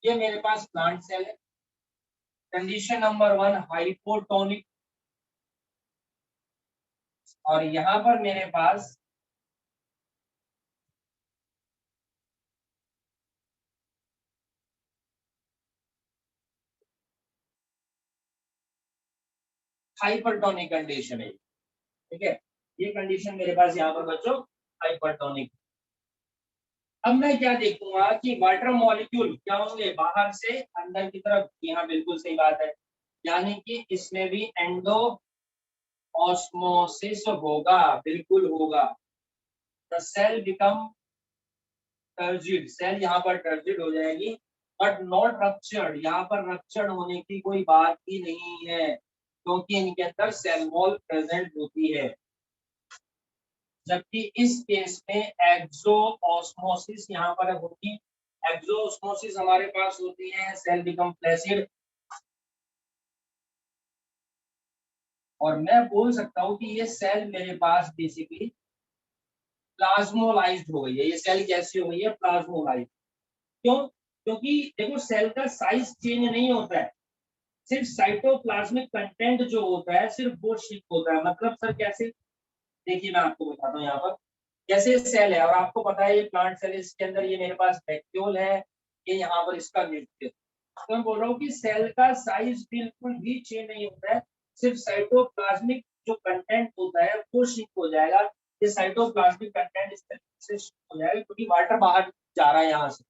ये मेरे पास प्लांट सेल है, कंडीशन नंबर 1 हाइपोटोनिक, और यहाँ पर मेरे पास हाइपरटोनिक कंडीशन है। ठीक है, ये कंडीशन मेरे पास यहाँ पर बच्चों हाइपरटोनिक। अब मैं क्या देखूंगा कि वाटर मॉलिक्यूल क्या होंगे, बाहर से अंदर की तरफ, यहाँ बिल्कुल सही बात है, यानी कि इसमें भी एंडो ऑस्मोसिस होगा, बिल्कुल होगा। The cell become turgid, cell यहाँ पर टर्जिड हो जाएगी, बट नॉट रप्चर्ड, यहाँ पर रप्चर्ड होने की कोई बात ही नहीं है, क्योंकि इनके अंदर सेल वॉल प्रेजेंट होती है। जबकि इस केस में एक्सो ऑस्मोसिस यहाँ पर होगी, एक्सो ऑस्मोसिस हमारे पास होती है, सेल बिकम फ्लैसिड, और मैं बोल सकता हूँ कि ये सेल मेरे पास बेसिकली प्लाज्मोलाइज्ड हो गई है। ये सेल कैसी हो गई है, प्लाज्मोलाइज्ड। क्यों, क्योंकि देखो सेल का साइज चेंज नहीं होता है, सिर्फ साइटोप्लाज्मिक कंटेंट जो होता है सिर्फ वो शिफ्ट होता है। मतलब सर कैसे, देखिए मैं आपको बताता हूँ यहाँ पर, जैसे सेल है और आपको पता है ये प्लांट सेल, इसके अंदर ये मेरे पास वैक्यूल है, ये यहाँ पर इसका न्यूक्लियस। तो मैं बोल रहा हूँ कि सेल का साइज बिल्कुल भी चेंज नहीं होता है, सिर्फ साइटोप्लाज्मिक जो कंटेंट होता है वो शिफ्ट हो जाएगा। ये साइटोप्लाज्मिक कंटेंट इस तरीके से शिफ्ट हो जाएगा क्योंकि वाटर बाहर जा रहा है यहाँ से,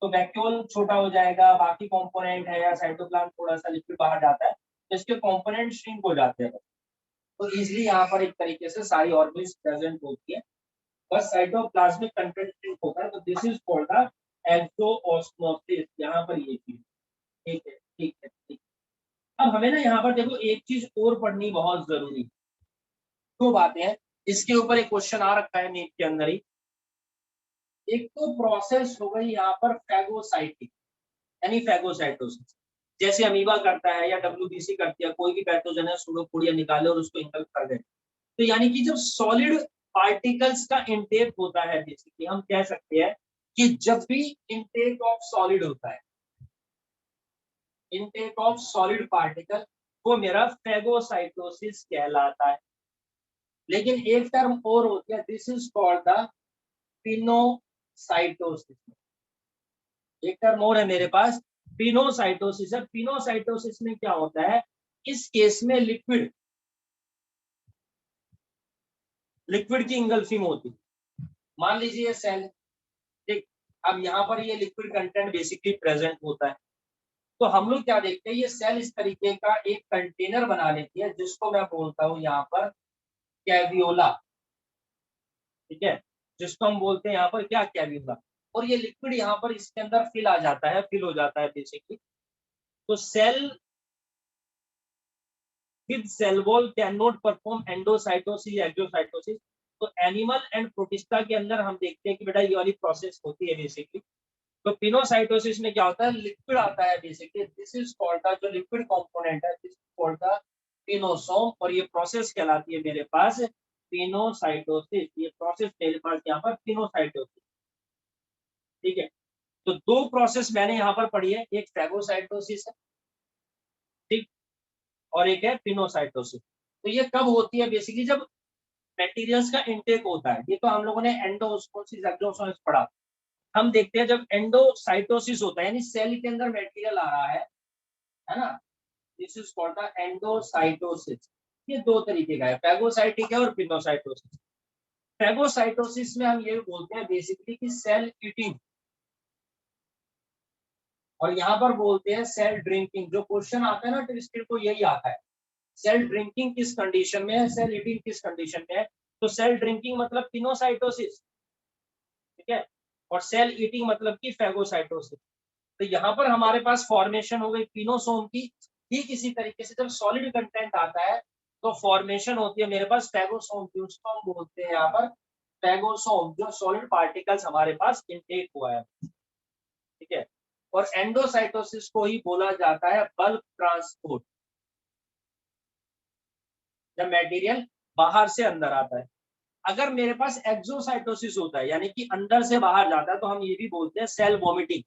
तो वैक्यूल छोटा हो जाएगा, बाकी कंपोनेंट है या साइटोप्लाज्म थोड़ा सा लिक्विड बाहर जाता है, तो इसके कंपोनेंट श्रिंक हो जाते हैं। तो इजिली यहाँ पर एक तरीके से सारी ऑर्गेनिल्स प्रेजेंट होती है, बस साइटोप्लाज्मिक कंटेंट श्रिंक होता है, तो दिस इज कॉल्ड द एक्सोऑस्मोसिस, यहाँ पर ये चीज। ठीक है, ठीक है, ठीक है। अब हमें ना यहाँ पर देखो एक चीज और पढ़नी बहुत जरूरी है, दो बातें हैं, इसके ऊपर एक क्वेश्चन आ रखा है नीट के अंदर ही। एक तो प्रोसेस हो गई यहाँ पर फैगोसाइटिक, यानी फैगोसाइटोसिस, जैसे अमीबा करता है या डब्ल्यूबीसी करती है, कोई भी पैथोजन है सूडोपोडिया निकाले और उसको इंगल्फ कर दे। तो यानी कि जब सॉलिड पार्टिकल्स का इंटेक होता है, बेसिकली हम कह सकते हैं कि जब भी इंटेक ऑफ सॉलिड होता है, इंटेक ऑफ सॉलिड पार्टिकल, वो मेरा फैगोसाइटोसिस कहलाता है। लेकिन एक टर्म और होती है, this is called the pinocytosis. एक टर्म और है मेरे पास, पिनोसाइटोसिस है। पिनोसाइटोसिस में क्या होता है, इस केस में लिक्विड की इंगल्फिंग होती है। मान लीजिए सेल, ठीक, अब यहाँ पर ये लिक्विड कंटेंट बेसिकली प्रेजेंट होता है, तो हम लोग क्या देखते हैं, ये सेल इस तरीके का एक कंटेनर बना लेती है जिसको मैं बोलता हूँ यहाँ पर कैवियोला, ठीक है, जिसको हम बोलते हैं यहाँ पर क्या, कैवियोला। और ये लिक्विड यहाँ पर इसके अंदर फिल आ जाता है, फिल हो जाता है बेसिकली। तो cell with cell wall can not perform endocytosis या एक्सोसाइटोसिस। तो एनिमल एंड प्रोटिस्टा के अंदर हम देखते हैं कि बेटा ये वाली प्रोसेस होती है बेसिकली। तो पिनोसाइटोसिस में क्या होता है, लिक्विड आता है basically, this is called the, जो लिक्विड कंपोनेंट है, this is called the pinosome. और ये प्रोसेस कहलाती है मेरे पास पिनोसाइटोसिस। ये प्रोसेस मेरे पास यहाँ पर पिनोसाइटोसिस, ठीक है। तो दो प्रोसेस मैंने यहाँ पर पढ़ी है, एक फैगोसाइटोसिस है, ठीक, और एक है पिनोसाइटोसिस। तो ये कब होती है बेसिकली, जब मटेरियल्स का इनटेक होता है। ये तो हम लोगों ने एंडोस्मोसिस एक्सोसोसिस पढ़ा। हम देखते हैं जब एंडोसाइटोसिस होता है, यानी सेल के अंदर मटेरियल आ रहा है ना, this is called the endocytosis. ये दो तरीके का है, फैगोसाइटिक है और पिनोसाइटोसिस। फैगोसाइटोसिस में हम ये बोलते हैं बेसिकली कि सेल ईटिंग, और यहाँ पर बोलते हैं सेल ड्रिंकिंग। जो क्वेश्चन आता है ना ट्विस्टेड को, यही आता है, सेल ड्रिंकिंग किस कंडीशन में है, सेल ईटिंग किस कंडीशन में है। तो सेल ड्रिंकिंग मतलब पिनोसाइटोसिस, ठीक है, और सेल ईटिंग मतलब की फैगोसाइटोसिस। तो यहाँ पर हमारे पास फॉर्मेशन हो गई पिनोसोम की। ठीक इसी तरीके से जब सॉलिड कंटेंट आता है तो फॉर्मेशन होती है मेरे पास फैगोसोम की, उसको हम बोलते हैं यहाँ पर फैगोसोम, जो सॉलिड पार्टिकल्स हमारे पास इनटेक हुआ है, ठीक है। और एंडोसाइटोसिस को ही बोला जाता है बल्क ट्रांसपोर्ट, जब मटेरियल बाहर से अंदर आता है। अगर मेरे पास एक्सोसाइटोसिस होता है, यानी कि अंदर से बाहर जाता है, तो हम ये भी बोलते हैं सेल वॉमिटिंग,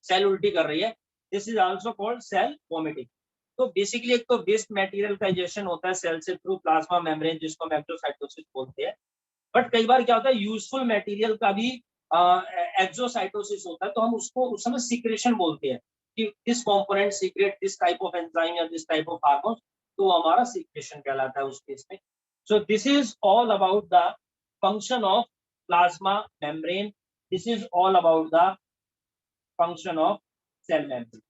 सेल उल्टी कर रही है, this is also called cell vomiting. तो बेसिकली एक तो वेस्ट मटेरियलाइजेशन होता है सेल से थ्रू प्लाज्मा मेम्ब्रेन, जिसको हम एक्सोसाइटोसिस बोलते हैं। बट कई बार क्या होता है, यूजफुल मटेरियल का भी एक्सोसाइटोसिस होता है, तो हम उसको उस समय सीक्रेशन बोलते हैं कि this component secrete this type of enzyme या दिस टाइप ऑफ हार्मोन, तो हमारा सीक्रेशन कहलाता है उस केस में। So this is all about the function of plasma membrane, this is all about the function of cell membrane.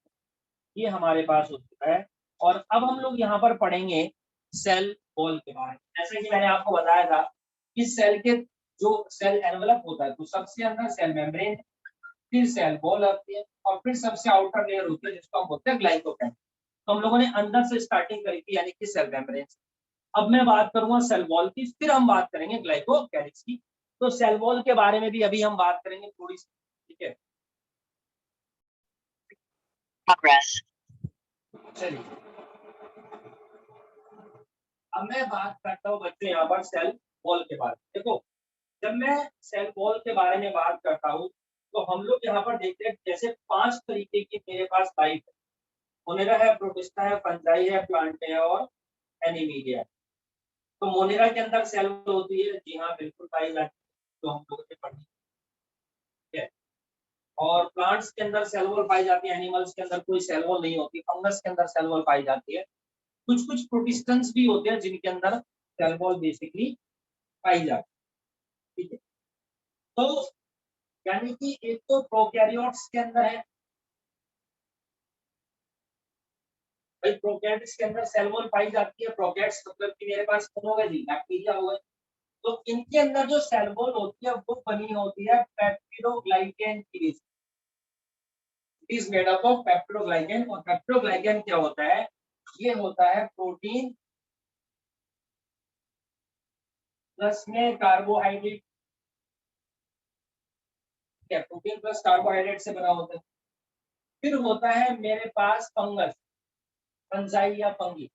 ये हमारे पास हो चुका है। और अब हम लोग यहाँ पर पढ़ेंगे सेल वॉल के बारे में। जैसे कि मैंने आपको बताया था कि सेल के जो सेल एनवलप होता है, तो सबसे अंदर सेल मेम्ब्रेन, फिर सेल वॉल आती है, और फिर सबसे आउटर लेयर होती है जिसको हम बोलते हैं ग्लाइकोप्लास्ट। तो हम लोगों ने अंदर से स्टार्टिंग करी थी, यानी कि सेल मेम्ब्रेन। अब मैं बात करूंगा सेल वॉल की, फिर हम बात करेंगे ग्लाइकोकैलिक्स की। तो सेल वॉल के बारे में भी अभी हम बात करेंगे थोड़ी सी, ठीक है। चलिए अब मैं बात करता हूँ बच्चों यहाँ पर सेल वॉल के बारे में। देखो, जब मैं सेल वॉल के बारे में बात करता हूँ तो हम लोग यहाँ पर देखते हैं जैसे 5 तरीके की मेरे पास लाइफ है। मोनेरा है, प्रोटिस्टा है, फंजाई है, प्लांट है और एनिमीलिया है। तो मोनेरा के अंदर सेल वॉल होती है, जी हाँ बिल्कुल पाई जाती है, तो हम लोगों ने पढ़ी है। और प्लांट्स के अंदर सेल वॉल पाई जाती है, एनिमल्स के अंदर कोई सेल वॉल नहीं होती, फंगस के अंदर सेल वॉल पाई जाती है। कुछ कुछ प्रोटिस्टेंट्स भी होते हैं जिनके अंदर सेल वॉल बेसिकली पाई जाती है, ठीक है। तो यानी कि एक तो प्रोकैरियोट्स के अंदर है भाई, प्रोकैरियोट्स के अंदर सेल वॉल पाई जाती है। प्रोकैरियोट्स मतलब कि मेरे पास कौन होगा जी, बैक्टीरिया होगा। तो इनके अंदर जो सेल वॉल होती है वो बनी होती है पेप्टिडोग्लाइकेन की, is made up of peptidoglycan. और पेप्टिडोग्लाइकेन क्या होता है, ये होता है प्रोटीन प्लस में कार्बोहाइड्रेट, क्या प्रोटीन प्लस कार्बोहाइड्रेट से बना होता है। फिर होता है मेरे पास फंगस, फंजाई या फंगी,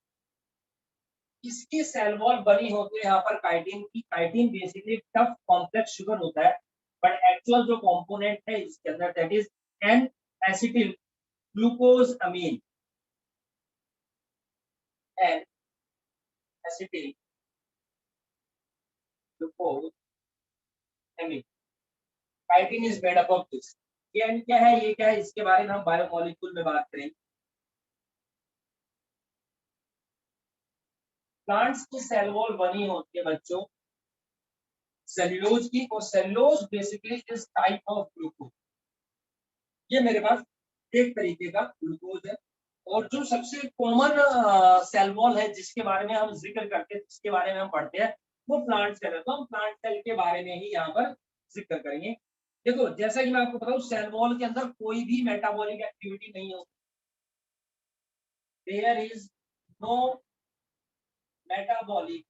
इसकी सेल वॉल बनी होती है यहाँ पर काइटिन की। Chitin basically tough complex sugar होता है, बट एक्चुअल जो कंपोनेंट है इसके अंदर that is N acetyl glucosamine, N acetyl glucosamine, chitin is made up of this. ये क्या है, ये क्या है, इसके बारे में हम बायोमोलिक्यूल में बात करेंगे। प्लांट्स की सेल वॉल बनी होती है बच्चों सेल्यूलोज की, और cellulose basically is type of glucose. ये मेरे पास एक तरीके का ग्लूकोज है। और जो सबसे कॉमन सेल वॉल है जिसके बारे में हम जिक्र करते हैं, जिसके बारे में हम पढ़ते हैं, वो प्लांट सेल है। तो हम प्लांट सेल के बारे में ही यहाँ पर जिक्र करेंगे। देखो जैसा कि मैं आपको बताऊं, सेल वॉल के अंदर कोई भी मेटाबॉलिक एक्टिविटी नहीं होती। There is no metabolic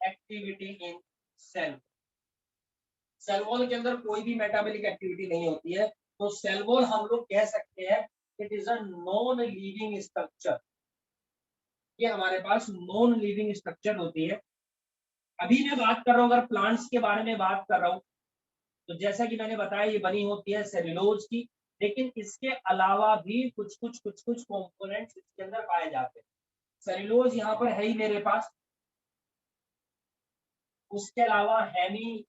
activity in cell. Cell wall के अंदर कोई भी मेटाबॉलिक एक्टिविटी नहीं होती है। तो सेल वॉल हम लोग कह सकते हैं it is a non living structure. ये हमारे पास नॉन लिविंग स्ट्रक्चर होती है। अभी मैं बात कर रहा हूँ, अगर प्लांट्स के बारे में बात कर रहा हूँ, तो जैसा कि मैंने बताया ये बनी होती है सेल्यूलोज की, लेकिन इसके अलावा भी कुछ कंपोनेंट्स इसके अंदर पाए जाते हैं। सेल्यूलोज यहाँ पर है ही मेरे पास, उसके अलावा हेमी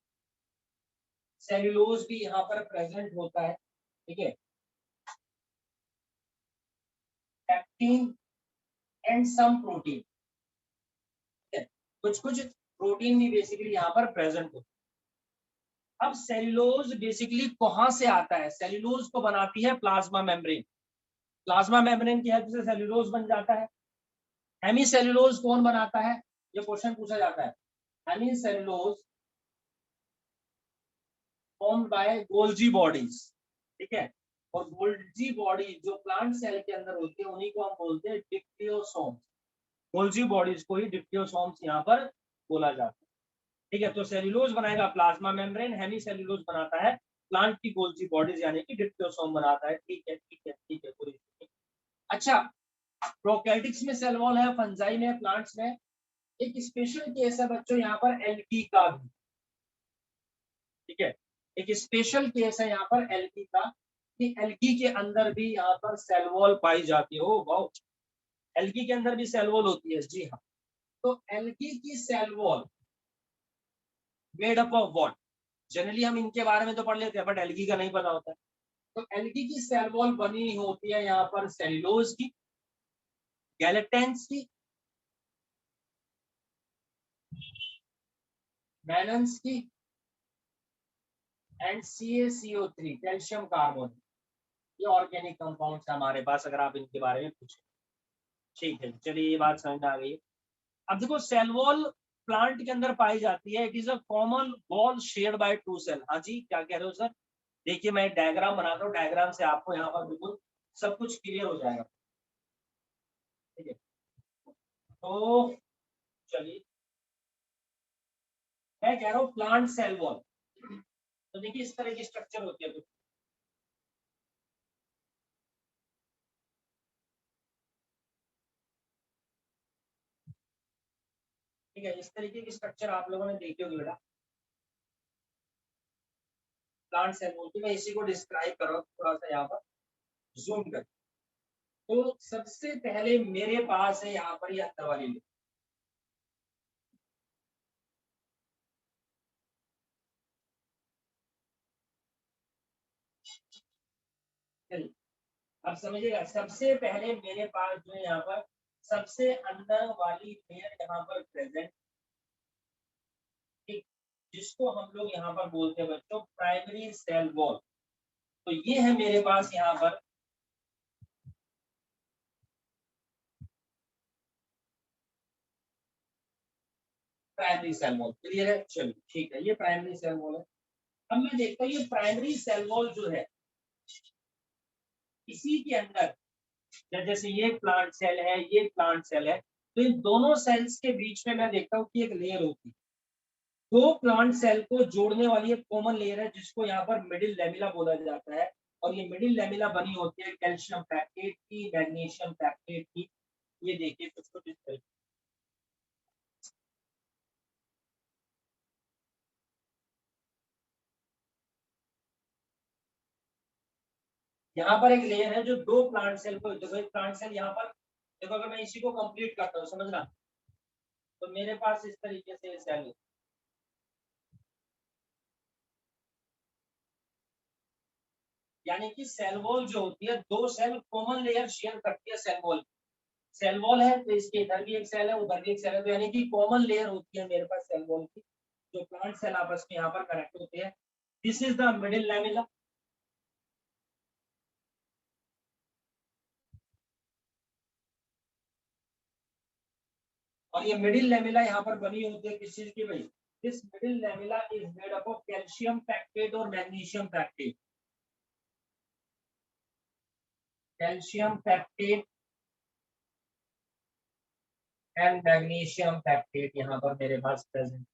सेल्यूलोज भी यहाँ पर प्रेजेंट होता है। ठीक है, पैक्टिन एंड सम प्रोटीन, कुछ प्रोटीन भी बेसिकली यहाँ पर प्रेजेंट होता है। अब सेल्यूलोज बेसिकली कहाँ से आता है? सेल्यूलोज को बनाती है प्लाज्मा मेम्ब्रेन। प्लाज्मा मेम्ब्रेन की हेल्प से सेल्यूलोज बन जाता है। हेमी सेल्यूलोज कौन बनाता है? ये क्वेश्चन पूछा जाता है। Hemicellulose formed by Golgi bodies. ठीक है, और गोल्जी बॉडी जो प्लांट सेल के अंदर होती है उन्हीं को हम बोलते हैं डिप्टियोसोम्स। गोल्जी बॉडीज को ही डिप्टियोसोम्स यहाँ पर बोला जाता है। ठीक है, तो सेल्यूलोज बनाएगा प्लाज्मा मेम्ब्रेन, हेमी सेल्यूलोज बनाता है प्लांट की गोल्जी बॉडीज यानी कि डिप्टियोसोम बनाता है। ठीक है ठीक है ठीक है, पूरी। अच्छा, प्रोकैरियोटिक्स में सेल वॉल है, फंजाई में, प्लांट्स में। एक स्पेशल केस है बच्चों यहाँ पर एल्गी का भी। ठीक है, एक स्पेशल केस है यहाँ पर एल्गी का, कि एल्गी के अंदर भी यहाँ पर सेल वॉल पाई जाती है। ओ वाओ, एल्गी के अंदर भी सेल वॉल होती है, जी हाँ। तो एल्गी की cell wall made up of what? Generally हम इनके बारे में तो पढ़ लेते हैं, बट एल्गी का नहीं पता होता है। तो एल्गी की सेल वॉल बनी होती है यहाँ पर सेल्यूलोज की, गैलेटेंस की, मैनन्स की, एंड CaCO3 कैल्शियम कार्बोनेट। ये ऑर्गेनिक कंपाउंड्स हमारे पास, अगर आप इनके बारे में पूछें। ठीक है, चलिए ये बात समझ में आ गई है। अब देखो सेल वॉल प्लांट के अंदर पाई जाती है। It is a common wall shared by two cell. हाँ जी, क्या कह रहे हो सर? देखिए मैं डायग्राम बनाता हूँ, डायग्राम से आपको यहाँ पर बिल्कुल सब कुछ क्लियर हो जाएगा। ठीक है, तो चलिए मैं कह रहा हूँ प्लांट सेल वॉल। तो देखिए इस तरह की स्ट्रक्चर होती है। ठीक है, इस तरीके की स्ट्रक्चर आप लोगों ने देखी होगी बेटा, प्लांट सेल वॉल की। मैं इसी को डिस्क्राइब कर रहा हूँ थोड़ा सा यहाँ पर जूम कर। तो सबसे पहले मेरे पास है यहाँ पर ये अंदर वाली लेयर। अब समझिएगा, सबसे पहले मेरे पास जो है यहाँ पर सबसे अंदर वाली लेयर यहाँ पर प्रेजेंट, ठीक, जिसको हम लोग यहाँ पर बोलते हैं बच्चों प्राइमरी सेल वॉल। तो ये है मेरे पास यहाँ पर प्राइमरी सेल वॉल। क्लियर है? चलिए ठीक है, ये प्राइमरी सेल वॉल है। अब मैं देखता हूँ ये प्राइमरी सेल वॉल जो है, इसी के अंदर जैसे ये प्लांट सेल है, ये प्लांट सेल है, तो इन दोनों सेल्स के बीच में मैं देखता हूँ कि एक लेयर होती है। दो प्लांट सेल को जोड़ने वाली एक कॉमन लेयर है जिसको यहाँ पर मिडिल लेमिला बोला जाता है। और ये मिडिल लेमिला बनी होती है कैल्शियम पैक्टेट की, मैग्नीशियम पैक्टेट की। ये देखिए कुछ कुछ इस तरह। यहाँ पर एक लेयर है जो दो प्लांट सेल को, देखो एक प्लांट सेल यहाँ पर, देखो अगर मैं इसी को कंप्लीट करता हूँ, समझना, तो मेरे पास इस तरीके से सेल है। यानी कि सेल वॉल जो होती है, दो सेल कॉमन लेयर शेयर करती है सेल वॉल। सेल वॉल है तो इसके इधर भी एक सेल है, उधर भी एक सेल है, तो यानी कि कॉमन लेयर होती है मेरे पास सेल वॉल की, जो प्लांट सेल आपस में यहाँ पर कनेक्ट होते हैं। This is the middle lamella. और ये मिडिल लैमेला यहाँ पर बनी होती है किस चीज की भाई? This middle lamella is made up of calcium pectate और magnesium pectate. Calcium pectate and magnesium pectate यहाँ पर मेरे पास प्रेजेंट।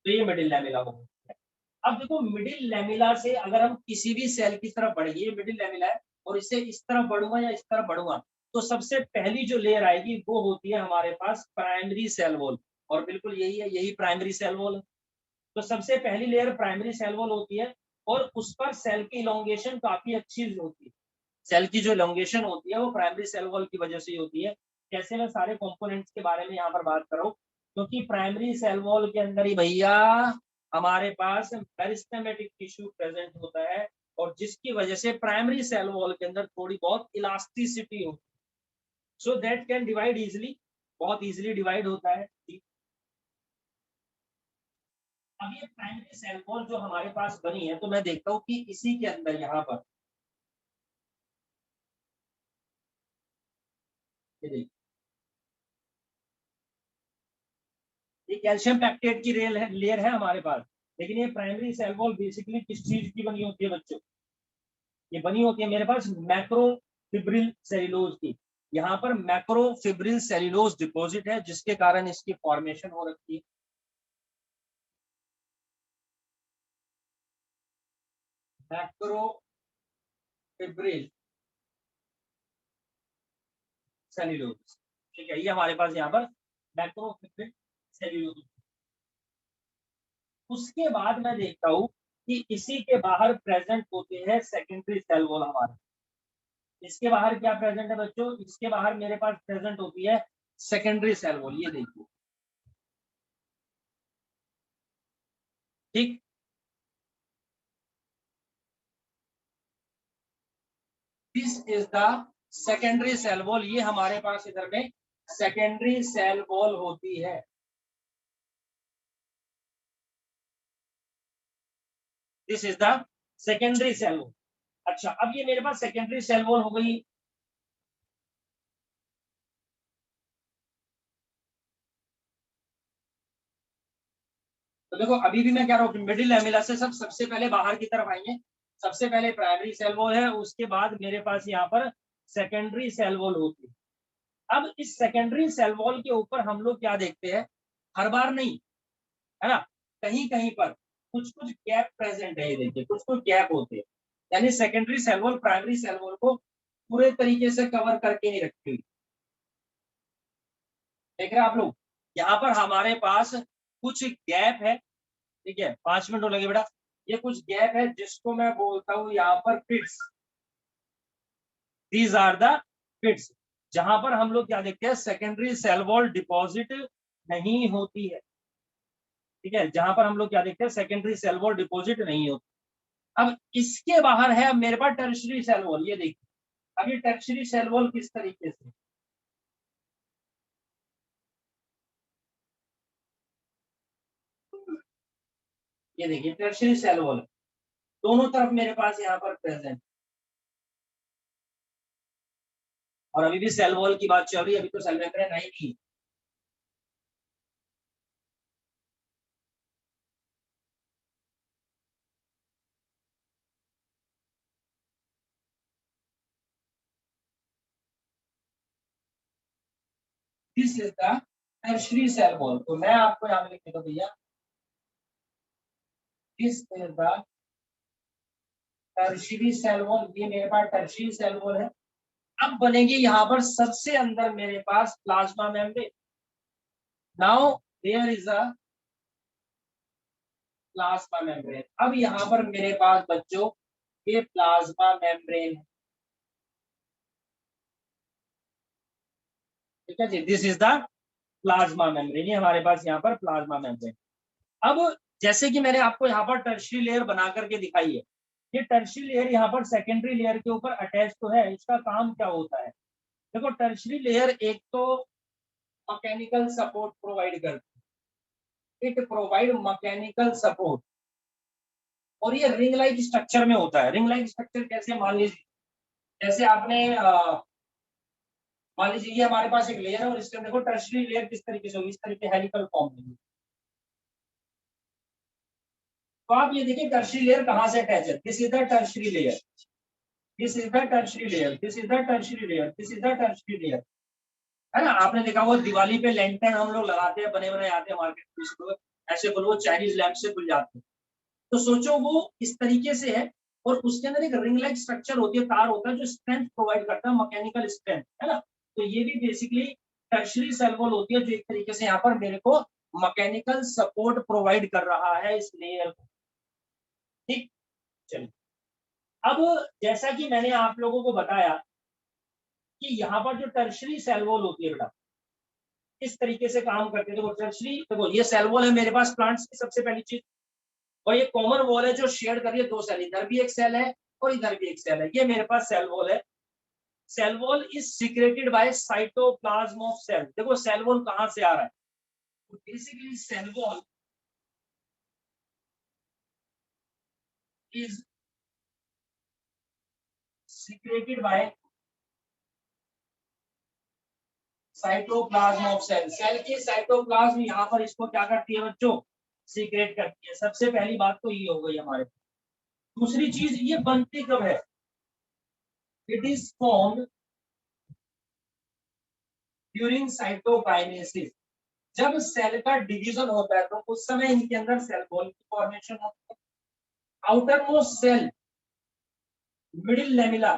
तो ये मिडिल लैमेला होगा। अब देखो मिडिल लैमेला से अगर हम किसी भी सेल की तरफ बढ़े, ये मिडिल लैमेला है और इसे इस तरफ बढ़ूंगा या इस तरफ बढ़ूंगा, तो सबसे पहली जो लेयर आएगी वो होती है हमारे पास प्राइमरी सेल वॉल। और बिल्कुल यही है, यही प्राइमरी सेल वॉल है। तो सबसे पहली लेयर प्राइमरी सेल वॉल होती है और उस पर सेल की इलोंगेशन काफी अच्छी होती है। सेल की जो इलोंगेशन होती है वो प्राइमरी सेल वॉल की वजह से ही होती है। कैसे मैं सारे कंपोनेंट्स के बारे में यहाँ पर बात कर रहा हूँ, क्योंकि प्राइमरी सेल वॉल के अंदर ही भैया हमारे पास मेरिस्टेमेटिक टिश्यू प्रेजेंट होता है, और जिसकी वजह से प्राइमरी सेल वॉल के अंदर थोड़ी बहुत इलास्टिसिटी होती है, so that can divide easily, बहुत इजिली डिवाइड होता है। अब ये प्राइमरी सेल वॉल जो हमारे पास बनी है, तो मैं देखता हूँ कि इसी के अंदर यहाँ पर ये देखिए, ये कैल्शियम पैक्टेट की लेयर है हमारे पास। लेकिन ये प्राइमरी सेल वॉल बेसिकली किस चीज की बनी होती है बच्चों? ये बनी होती है मेरे पास मैक्रोफिब्रिल सेल्यूलोज की। यहाँ पर मैक्रोफिब्रिल सेल्यूलोज डिपॉजिट है, जिसके कारण इसकी फॉर्मेशन हो रखी है। मैक्रोफिब्रिल सेल्यूलोज, ठीक है, ये हमारे पास यहाँ पर मैक्रोफिब्रिल सेल्यूलोज। उसके बाद मैं देखता हूँ कि इसी के बाहर प्रेजेंट होते हैं सेकेंडरी सेल वॉल हमारे। इसके बाहर क्या प्रेजेंट है बच्चों? इसके बाहर मेरे पास प्रेजेंट होती है सेकेंडरी सेल वॉल, ये देखिए, ठीक। This is the secondary cell wall, ये हमारे पास इधर में सेकेंडरी सेल वॉल होती है। This is the secondary cell wall. अच्छा, अब ये मेरे पास सेकेंडरी सेल वॉल हो गई। तो देखो अभी भी मैं कह रहा हूँ मिडिल लैमेला से सब सबसे पहले बाहर की तरफ आएंगे। सबसे पहले प्राइमरी सेल वॉल है, उसके बाद मेरे पास यहाँ पर सेकेंडरी सेल वॉल होती है। अब इस सेकेंडरी सेल वॉल के ऊपर हम लोग क्या देखते हैं, हर बार नहीं, है ना, कहीं कहीं पर कुछ कुछ गैप प्रेजेंट है। ये देखिए कुछ कुछ गैप होते हैं, यानी secondary cell wall primary cell wall को पूरे तरीके से कवर करके नहीं रखती हुई। देख रहे हैं आप लोग, यहाँ पर हमारे पास कुछ गैप है, ठीक है, 5 मिनट लगे बेटा। ये कुछ गैप है जिसको मैं बोलता हूँ यहाँ पर पिट्स। दीज आर द पिट्स, जहां पर हम लोग क्या देखते हैं, सेकेंडरी सेल वॉल डिपॉजिट नहीं होती है, ठीक है, जहां पर हम लोग क्या देखते हैं, सेकेंडरी सेल वॉल डिपॉजिट नहीं होती। अब इसके बाहर है मेरे पास टर्शरी सेल वॉल, ये देखिए। अब ये टर्शरी सेल वॉल किस तरीके से, ये देखिए टर्शरी सेल वॉल दोनों तरफ मेरे पास यहाँ पर प्रेजेंट। और अभी भी सेल वॉल की बात चल रही है, अभी तो सेल मेम्ब्रेन आई नहीं। This is the tertiary cell wall, तो मैं आपको यहाँ पे लिख देता हूँ भैया, this is the tertiary cell wall, ये मेरे पास टर्शरी सेल वॉल है। अब बनेगी यहाँ पर सबसे अंदर मेरे पास plasma membrane. Now there is a plasma membrane. अब यहाँ पर मेरे पास बच्चों ये प्लाज्मा मेम्ब्रेन है, ठीक है जी, this is the plasma membrane, ये हमारे पास यहाँ पर प्लाज्मा मेम्ब्रेन। अब जैसे कि मैंने आपको यहाँ पर टर्शरी लेयर बना करके दिखाई है, ये टर्शियरी लेयर यहाँ पर सेकेंडरी लेयर के ऊपर अटैच तो है, इसका काम क्या होता है? देखो टर्शियरी लेयर एक तो मैकेनिकल सपोर्ट प्रोवाइड करती है, इट प्रोवाइड मैकेनिकल सपोर्ट, और ये रिंग लाइक स्ट्रक्चर में होता है। रिंग लाइक स्ट्रक्चर कैसे? मान लीजिए जैसे आपने मान लीजिए ये हमारे पास एक लेयर है और इसके अंदर देखो टर्शियरी लेयर किस तरीके से होगी, इस तरीके हेलिकल फॉर्म में। तो आप ये देखिए टर्शियरी लेयर कहां से अटैच है, this is the tertiary layer, this is the tertiary layer, this is the tertiary layer, this is the tertiary layer, है ना? आपने देखा वो दिवाली पे लैंटर्न हम लोग लगाते हैं, बने बनाए आते हैं मार्केट में, ऐसे बोलो चाइनीज लैंप से खुल जाते हैं। तो सोचो वो इस तरीके से है और उसके अंदर एक रिंग लाइक स्ट्रक्चर होती है, तार होता है जो स्ट्रेंथ प्रोवाइड करता है, मैकेनिकल स्ट्रेंथ, है ना? तो ये भी बेसिकली टर्शियरी सेल वॉल होती है जो एक तरीके से यहाँ पर मेरे को मैकेनिकल सपोर्ट प्रोवाइड कर रहा है इस लेयर को। ठीक, चलिए अब जैसा कि मैंने आप लोगों को बताया कि यहाँ पर जो टर्शियरी सेल वॉल होती है बेटा किस तरीके से काम करते हैं। देखो टर्शियरी, देखो ये सेल वॉल है मेरे पास प्लांट्स की सबसे पहली चीज, और ये कॉमन वॉल है जो शेयर कर रही है दो सेल, इधर भी एक सेल है और इधर भी एक सेल है, ये मेरे पास सेल वॉल है। Cell wall is secreted by cytoplasm of cell. देखो सेल वॉल कहां से आ रहा है, तो basically cell wall is secreted by cytoplasm of cell. Cell की साइटोप्लाज्म यहाँ पर इसको क्या करती है बच्चों, सीक्रेट करती है। सबसे पहली बात तो ये हो गई हमारे। दूसरी चीज ये बनती कब है, it is formed during cytokinesis. जब सेल का डिवीजन होता है तो उस समय इनके अंदर सेल वॉल की फॉर्मेशन होती है। Outermost cell middle lamella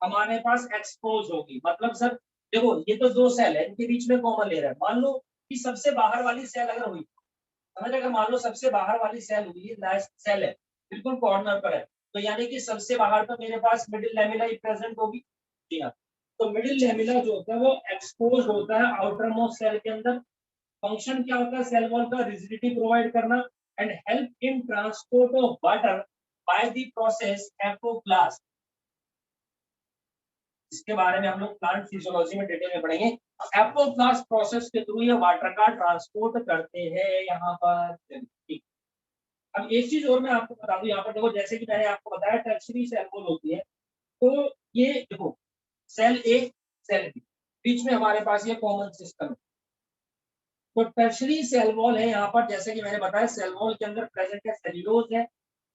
हमारे पास एक्सपोज होगी, मतलब सर देखो ये तो दो सेल है, इनके बीच में कॉमन लेयर है। मान लो कि सबसे बाहर वाली सेल अगर हुई, समझ, अगर मान लो सबसे बाहर वाली सेल हुई, लास्ट सेल है बिल्कुल कॉर्नर पर है, तो यानी कि सबसे बाहर तो मेरे पास मिडिल लेमिला ही प्रेजेंट होगी। जी हाँ, तो मिडिल लेमिला जो होता है वो एक्सपोज होता है आउटर मोस्ट सेल के अंदर। फंक्शन क्या होता है सेल वॉल का, रिजिडिटी प्रोवाइड करना and help in transport of water by the process apoplast. इसके बारे में हम लोग प्लांट फिजियोलॉजी में डिटेल में पढ़ेंगे। एपोप्लास्ट प्रोसेस के थ्रू ये वाटर का ट्रांसपोर्ट करते हैं यहाँ पर। ठीक, अब एक चीज और मैं आपको बता दूं, यहाँ पर देखो जैसे कि मैंने आपको बताया टर्शियरी सेल वॉल होती है, तो ये देखो सेल ए सेल बी, बीच में हमारे पास ये कॉमन सिस्टम है। तो टर्शियरी सेल वॉल है यहाँ पर, जैसे कि मैंने बताया सेल वॉल के अंदर प्रेजेंट है सेल्यूलोज है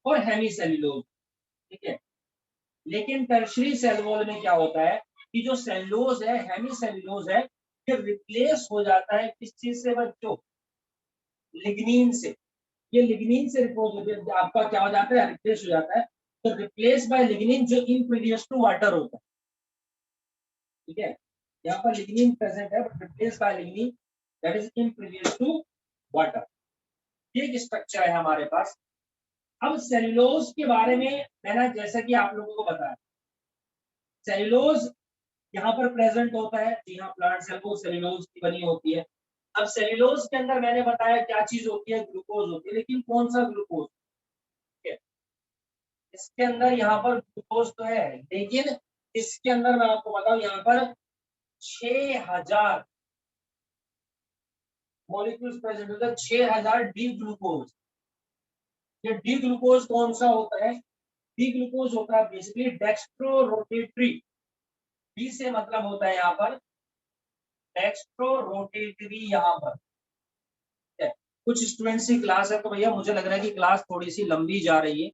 और हेमी सेल्यूलोज, ठीक है। लेकिन टर्शियरी सेल वॉल में क्या होता है कि जो सेल्यूलोज है, हेमी सेल्यूलोज है, ये रिप्लेस हो जाता है किस चीज से बच्चों, लिग्नीन से। ये लिग्नीन से रिप्लेस आपका क्या हो जाता है, रिप्लेस हो जाता है। तो रिप्लेस बाय लिग्नीन जो इम्पीरियस टू वाटर होता है, ठीक है। यहाँ पर लिग्नीन प्रेजेंट है but replace by lignin that is impervious to water. ये एक स्ट्रक्चर है हमारे पास। अब सेल्यूलोज के बारे में मैंने जैसा कि आप लोगों को बताया, सेल्यूलोज यहाँ पर प्रेजेंट होता है, जी हाँ, प्लांट सेल वो सेल्यूलोज की बनी होती है। अब सेल्यूलोज के अंदर मैंने बताया क्या चीज होती है, ग्लूकोज होती है, लेकिन कौन सा ग्लूकोज, ठीक है। इसके अंदर यहाँ पर ग्लूकोज तो है, लेकिन इसके अंदर मैं आपको बताऊं यहाँ पर 6000 मॉलिक्यूल्स प्रेजेंट होते हैं, 6000 डी ग्लूकोज। ये डी ग्लूकोज कौन सा होता है, डी ग्लूकोज होता है बेसिकली डेक्स्ट्रो रोटेटरी। डी से मतलब होता है यहाँ पर डेक्स्ट्रो रोटेटरी, यहाँ पर है। कुछ स्टूडेंट्स की क्लास है तो भैया मुझे लग रहा है कि क्लास थोड़ी सी लंबी जा रही है,